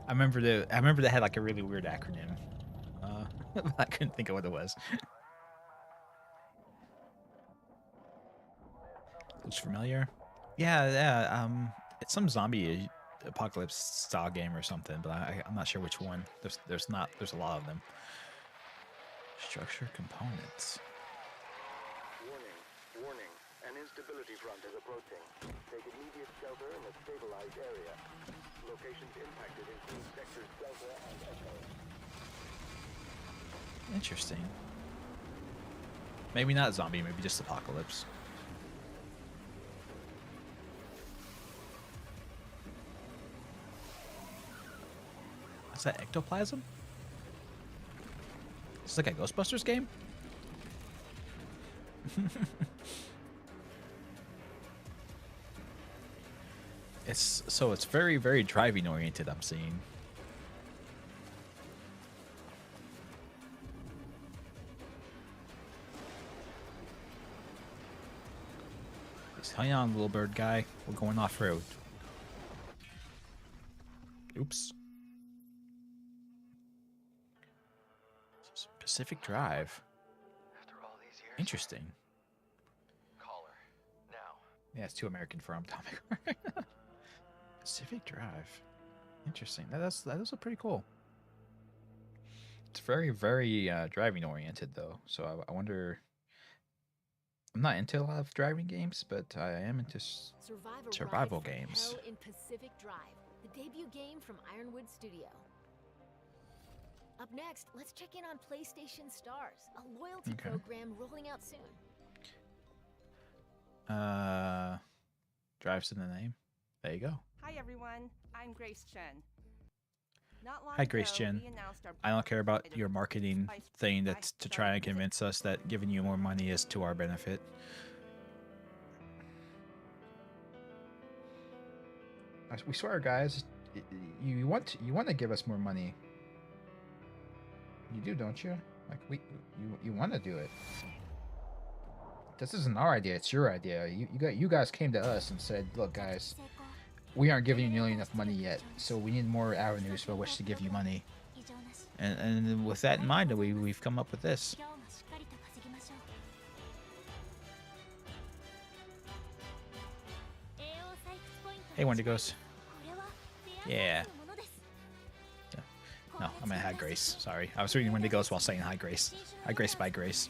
I remember they had like a really weird acronym. I couldn't think of what it was. Looks familiar. Yeah, yeah. It's some zombie apocalypse style game or something, but I'm not sure which one. There's a lot of them. Structure components. Warning. An instability front is approaching. Take immediate shelter in a stabilized area. Locations impacted include sectors Delta and Echo. Interesting. Maybe not zombie, maybe just apocalypse. Is that ectoplasm? Is this like a Ghostbusters game? It's very, very driving oriented, I'm seeing. Hang on, little bird guy. We're going off-road. Oops. Pacific Drive. After all these years. Interesting. Call her. Now. Yeah, it's too American for Atomic. Pacific Drive. Interesting. That does look pretty cool. It's very, very driving oriented though. So I wonder. I'm not into a lot of driving games, but I am into survival games. Hell in Pacific Drive, the debut game from Ironwood Studio. Up next, let's check in on PlayStation Stars, a loyalty program rolling out soon. Drives in the name. There you go. Hi everyone, I'm Grace Chen. Not long Hi, Grace ago, Chen. we announced our I don't care about your marketing thing that's to try and convince us that giving you more money is to our benefit. We swear, guys. You want to give us more money. You do, don't you? Like you want to do it. This isn't our idea; it's your idea. You guys came to us and said, "Look, guys, we aren't giving you nearly enough money yet, so we need more avenues for which to give you money." And with that in mind, we've come up with this. Hey, Wendigos. Yeah. No, I'm at Hi Grace. Sorry, I was reading Wendigos while saying Hi Grace. Hi Grace by Grace.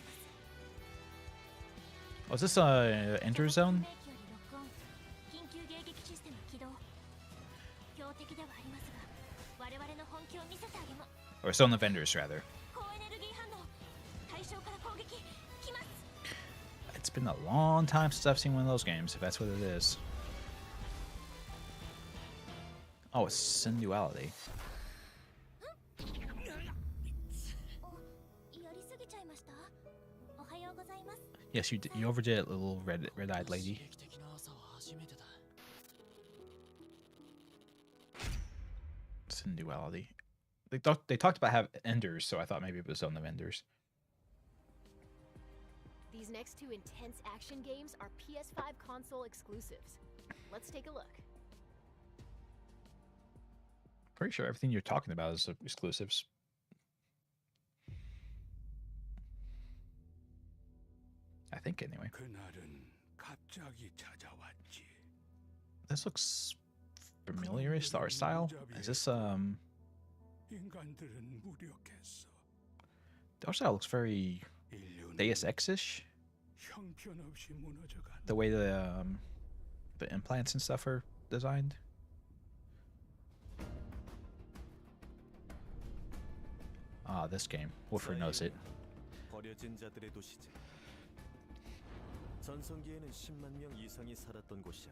Oh, is this a Enter Zone? Or Zone of Vendors, rather. It's been a long time since I've seen one of those games, if that's what it is. Oh, it's Sin Duality. Yes, you overdid it, little red-eyed lady. Sin Duality. They talked about have enders, so I thought maybe it was on the vendors. These next two intense action games are PS5 console exclusives. Let's take a look. Pretty sure everything you're talking about is exclusives. I think anyway. This looks familiar-ish, the art style. Is this The art style looks very Deus Ex-ish. The way the implants and stuff are designed. Ah, this game. Wolfer knows it. 버려진 자들의 도시지. 전성기에는 10만 명 이상이 살았던 곳이야.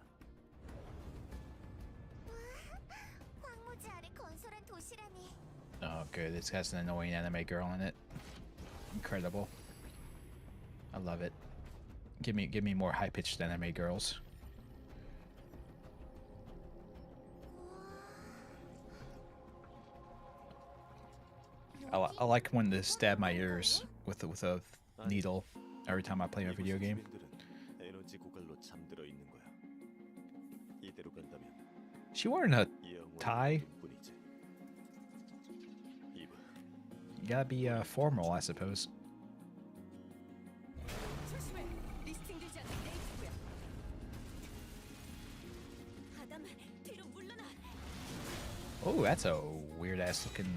황무지 아래 건설한 도시라니. Oh, good. This has an annoying anime girl in it. Incredible. I love it. Give me more high-pitched anime girls. I like when they stab my ears with a needle every time I play a video game. She wearing a tie? You gotta be formal, I suppose. Oh, that's a weird ass looking.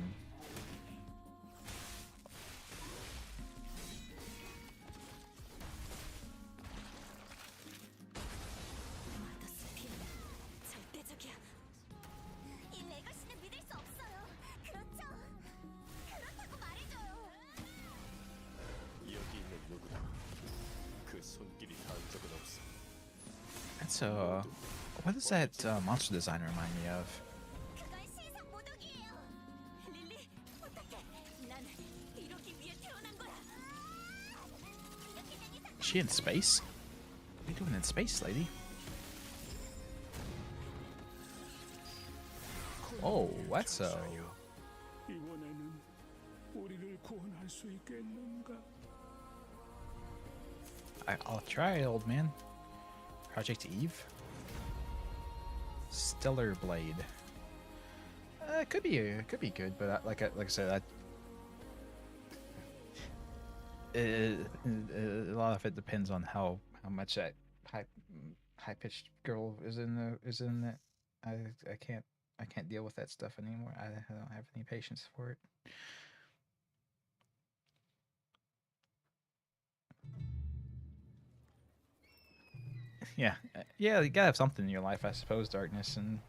That's what does that monster design remind me of? Is she in space? What are you doing in space, lady? Oh, that's I'll try, old man. Project Eve? Stellar Blade. It could be good, but like I said, a lot of it depends on how much that high pitched girl is in that. I can't deal with that stuff anymore. I don't have any patience for it. Yeah, you gotta have something in your life, I suppose. Darkness, and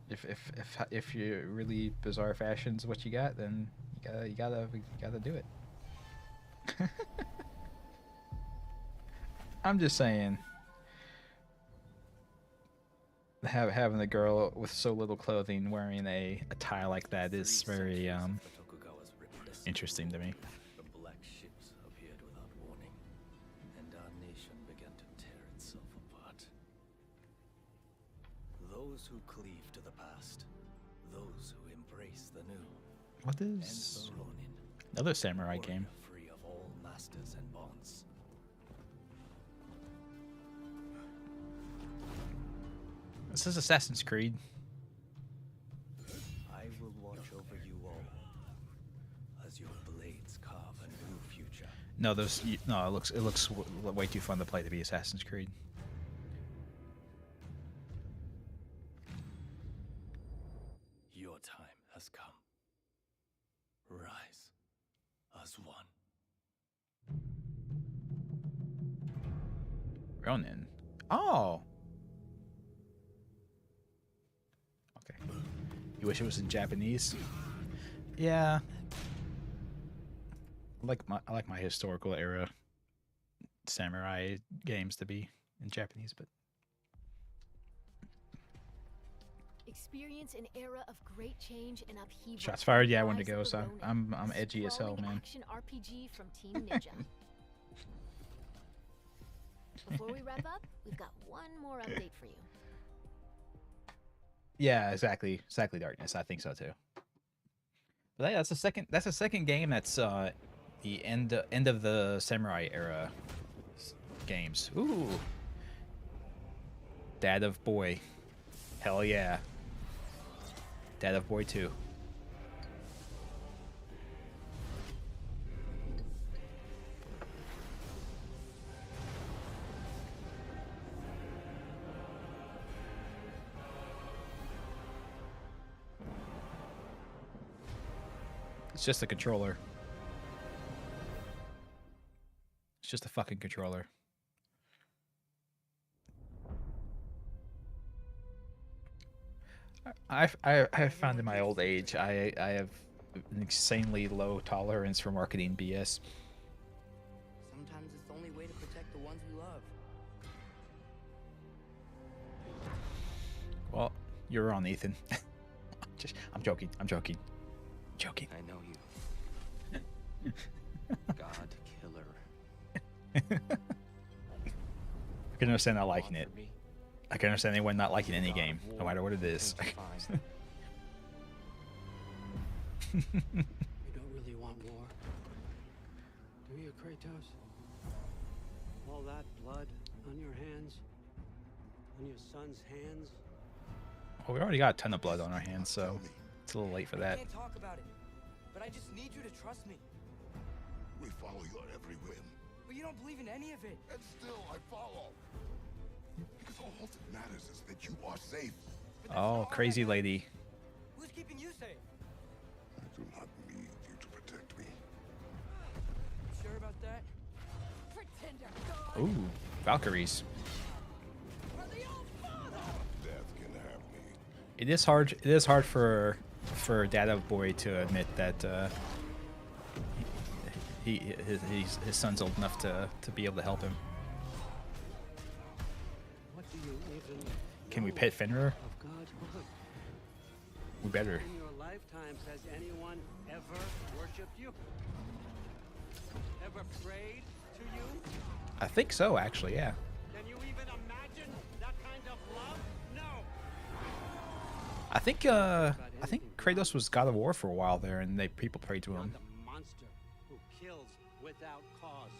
if you really bizarre fashion's what you got, then you gotta do it. I'm just saying, having a girl with so little clothing wearing a tie like that is very interesting to me. The black ships appeared without warning, and our nation began to tear itself apart. Those who cleave to the past, those who embrace the new. What is another samurai game? Free of all masters and bonds. This is Assassin's Creed. I will watch over you all as your blades carve a new future. No, it looks way too fun to play to be Assassin's Creed. Your time has come. Rise as one. Ronin. Oh. Okay. You wish it was in Japanese? Yeah. I like my historical era samurai games to be in Japanese, but Experience an era of great change and upheaval. shots fired. Yeah, I Rise wanted to go. of the So Ronin, I'm edgy as hell, sprawling man. Action RPG from Team Ninja. Before we wrap up, we've got one more update for you. Yeah, exactly, Darkness. I think so too. But yeah, that's the second game that's the end of the samurai era games. Ooh, Dad of Boy, hell yeah. Dad of Boy 2. It's just a controller. It's just a fucking controller. I've found in my old age I have an insanely low tolerance for marketing BS. Sometimes it's the only way to protect the ones we love. Well, you're wrong, Ethan. I'm joking. I know you. God killer. I can understand not liking it. I can understand anyone not liking any game, no matter what it is. You don't really want war, do you, Kratos? All that blood on your hands, on your son's hands. Well, we already got a ton of blood on our hands, so it's a little late for I that. can't talk about it, but I just need you to trust me. We follow your every whim. But you don't believe in any of it. And still, I follow. Because all that matters is that you are safe. Oh, crazy lady. Who's keeping you safe? I do not need you to protect me. You sure about that? Pretender God. Ooh, Valkyries. Death can have me. It is hard. It is hard for Dad of Boy to admit that his son's old enough to be able to help him. What do you even Can we pet Fenrir? of God's word? We better. In your lifetimes, has anyone ever worshipped you? Ever prayed to you? I think so, actually. Yeah. Can you even imagine that kind of love? No. I think Kratos was God of War for a while there, and people prayed to him. The monster who kills without cause.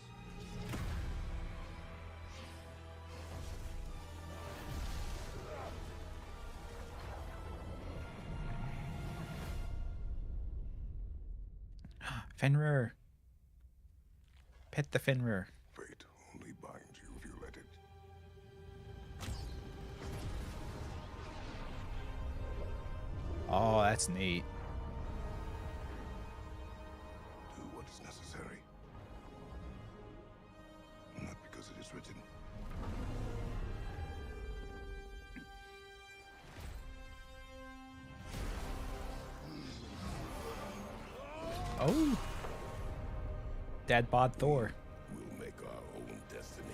Fenrir. Pet the Fenrir. Fate only binds you if you let it. Oh, that's neat. Do what is necessary. Not because it is written. Oh. Dad bod Thor. We'll make our own destiny.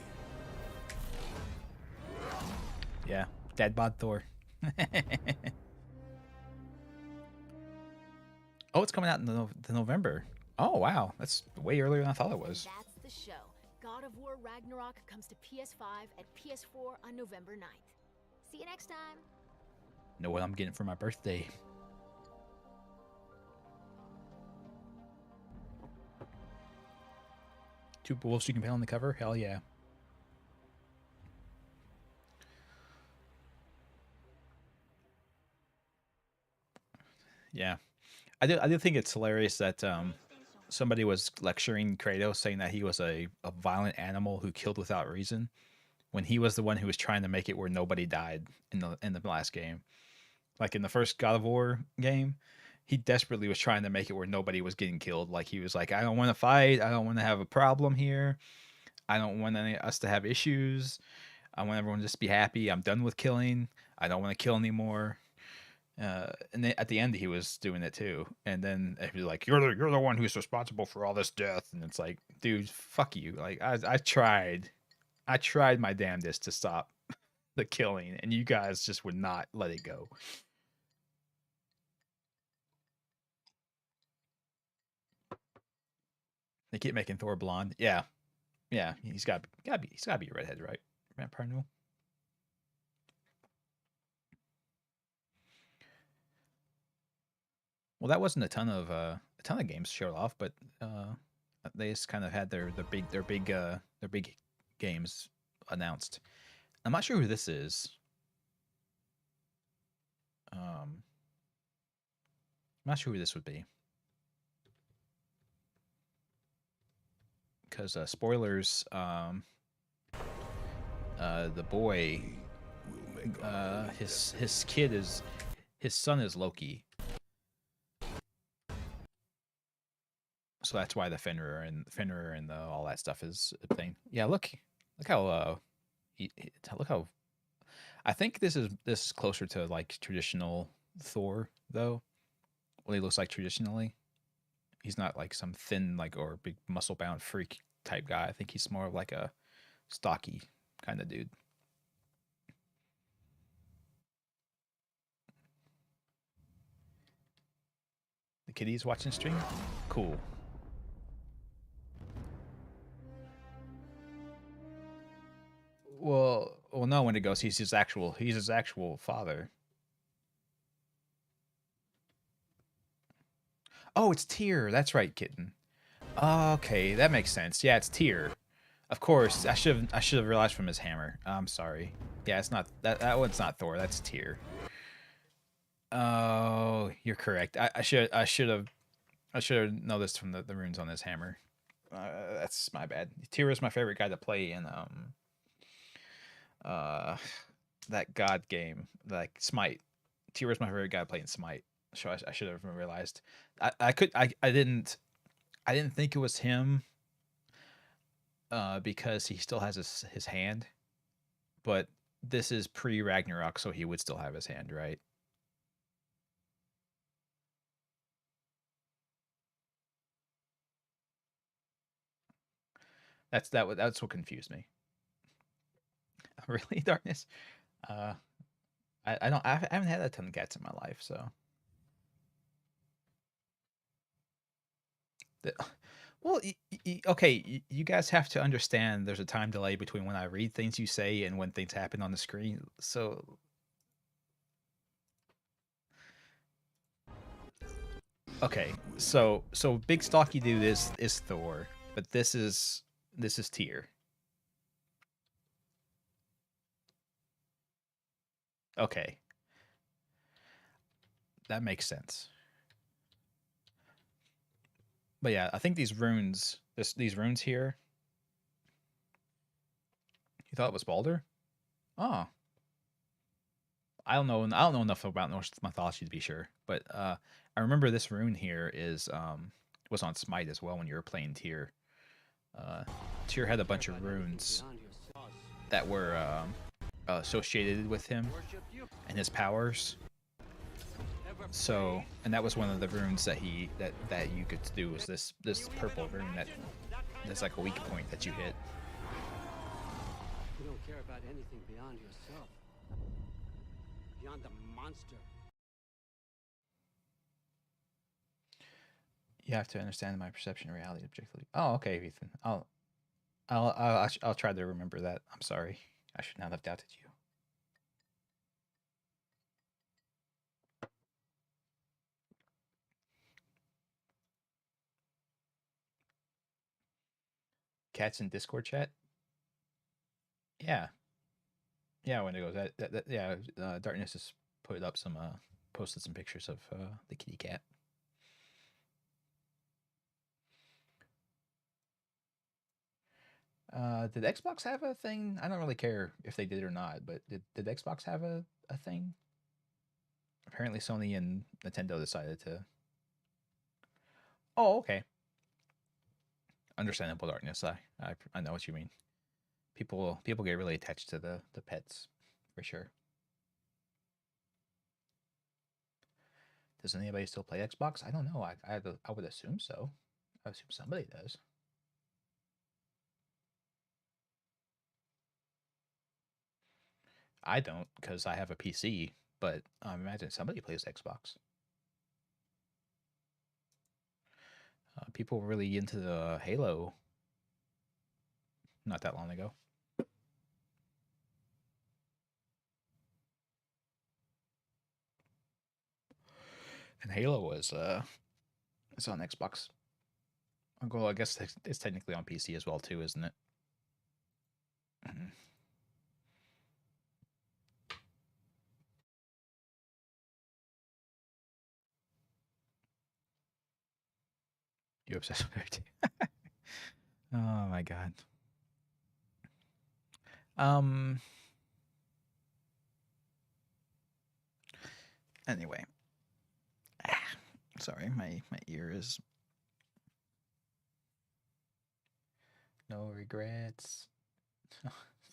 Yeah, Dad bod Thor. Oh, it's coming out in the November. Oh, wow. That's way earlier than I thought it was. That's the show. God of War Ragnarok comes to PS5 and PS4 on November 9th. See you next time. Know what I'm getting for my birthday. Two wolves you can pet on the cover? Hell yeah. Yeah. I do think it's hilarious that somebody was lecturing Kratos saying that he was a violent animal who killed without reason when he was the one who was trying to make it where nobody died in the last game. Like in the first God of War game, he desperately was trying to make it where nobody was getting killed. Like he was like, I don't want to fight. I don't want to have a problem here. I don't want us to have issues. I want everyone to just be happy. I'm done with killing. I don't want to kill anymore. And then at the end, he was doing it too. And then he was like, "You're the one who's responsible for all this death." And it's like, dude, fuck you. Like I tried my damnedest to stop the killing, and you guys just would not let it go. They keep making Thor blonde. Yeah, he's got to be a redhead, right? Vampire Noel. Well, that wasn't a ton of games showed off, but they just kind of had their big games announced. I'm not sure who this is. I'm not sure who this would be. Because spoilers, the boy, his kid is, his son is Loki. So that's why the Fenrir and all that stuff is a thing. Yeah, look how look how. I think this is closer to like traditional Thor though. What he looks like traditionally. He's not like some thin like or big muscle bound freak type guy. I think he's more of like a stocky kind of dude. The kitty's watching stream? Cool. Well, no. When it goes, he's his actual father. Oh, it's Tyr. That's right, kitten. Okay, that makes sense. Yeah, it's Tyr. Of course, I should have realized from his hammer. I'm sorry. Yeah, it's not that one's not Thor. That's Tyr. Oh, you're correct. I should have noticed from the runes on his hammer. That's my bad. Tyr is my favorite guy to play in that god game, like Smite. Tyr is my favorite guy playing Smite. So I should have realized. I didn't think it was him because he still has his hand. But this is pre Ragnarok, so he would still have his hand, right? That's what confused me. Really, Darkness? I haven't had a ton of cats in my life, so. Well, okay, you guys have to understand there's a time delay between when I read things you say and when things happen on the screen. So okay, so big stocky dude is Thor, but this is Tyr. Okay, that makes sense. But yeah, I think these runes, these runes here. You thought it was Balder? Oh, I don't know. I don't know enough about Norse mythology to be sure, but I remember this rune here is was on Smite as well when you were playing Tyr. Tyr had a bunch of runes that were associated with him and his powers. So, and that was one of the runes that that you could do was this purple rune that's like a weak point that you hit. You don't care about anything beyond yourself. Beyond the monster. You have to understand my perception of reality objectively. Oh, okay, Ethan. I'll try to remember that. I'm sorry. I should not have doubted you. Cats in Discord chat? Yeah. Yeah, when it goes yeah, Darkness has put up some posted some pictures of the kitty cat. Did Xbox have a thing? I don't really care if they did or not, but did Xbox have a thing? Apparently Sony and Nintendo decided to. Oh, okay. Understandable, Darkness. I know what you mean. People get really attached to the pets, for sure. Does anybody still play Xbox? I don't know. I would assume so. I assume somebody does. I don't because I have a PC, but I imagine somebody plays Xbox. People were really into the Halo not that long ago. And Halo was it's on Xbox. Well, I guess it's technically on PC as well too, isn't it? You obsessed with it? Oh my god. Anyway. Sorry, my ear is no regrets.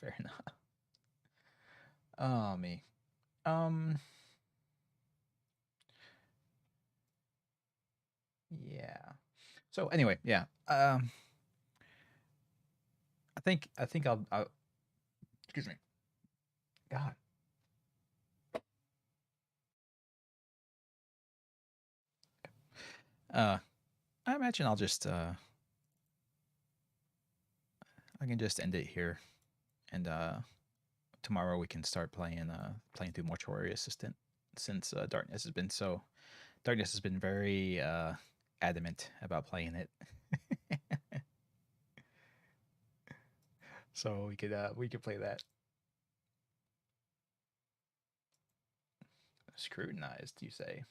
Fair enough. Oh me. Yeah. So anyway, yeah. I think I'll excuse me. God. I imagine I'll just I can just end it here, and tomorrow we can start playing through Mortuary Assistant since Darkness has been very adamant about playing it. So we could play that. Scrutinized, you say?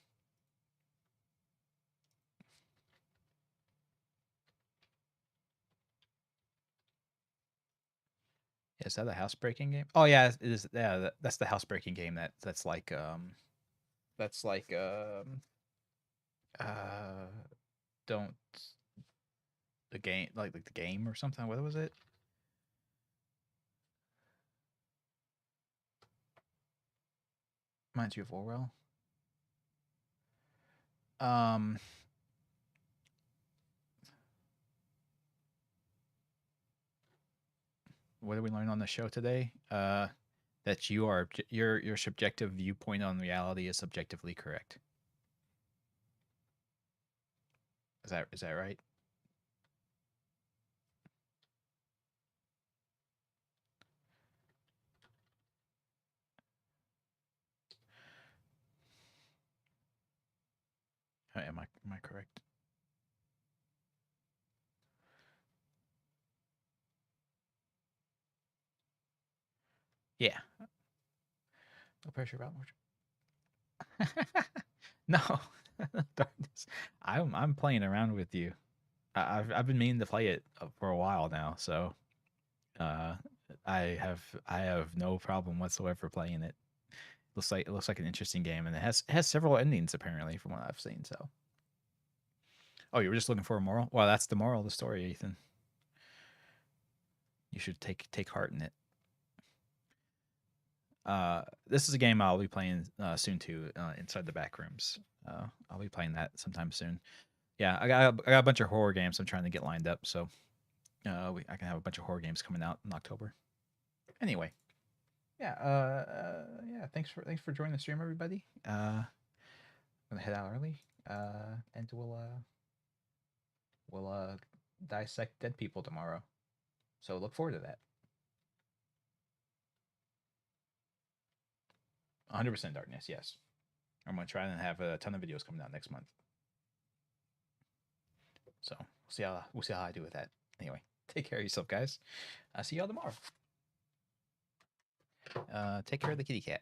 Is that a housebreaking game? Oh yeah, it is. Yeah, that's the housebreaking game. That's like don't the game like the game or something. What was it? Reminds you of Orwell. What did we learn on the show today? That your subjective viewpoint on reality is subjectively correct. Is that right? Am I correct? Yeah. No pressure about more. No, Darkness. I'm playing around with you. I've been meaning to play it for a while now, so I have no problem whatsoever playing it. It looks like an interesting game, and it has several endings apparently from what I've seen. So, oh, you were just looking for a moral? Well, that's the moral of the story, Ethan. You should take heart in it. This is a game I'll be playing soon too. Inside the Backrooms. I'll be playing that sometime soon. Yeah, I got a bunch of horror games I'm trying to get lined up, so I can have a bunch of horror games coming out in October. Anyway, yeah, yeah. Thanks for joining the stream, everybody. I'm gonna head out early, and we'll dissect dead people tomorrow. So look forward to that. 100% Darkness, yes. I'm gonna try and have a ton of videos coming out next month. So we'll see how I do with that. Anyway, take care of yourself, guys. I'll see y'all tomorrow. Take care of the kitty cat.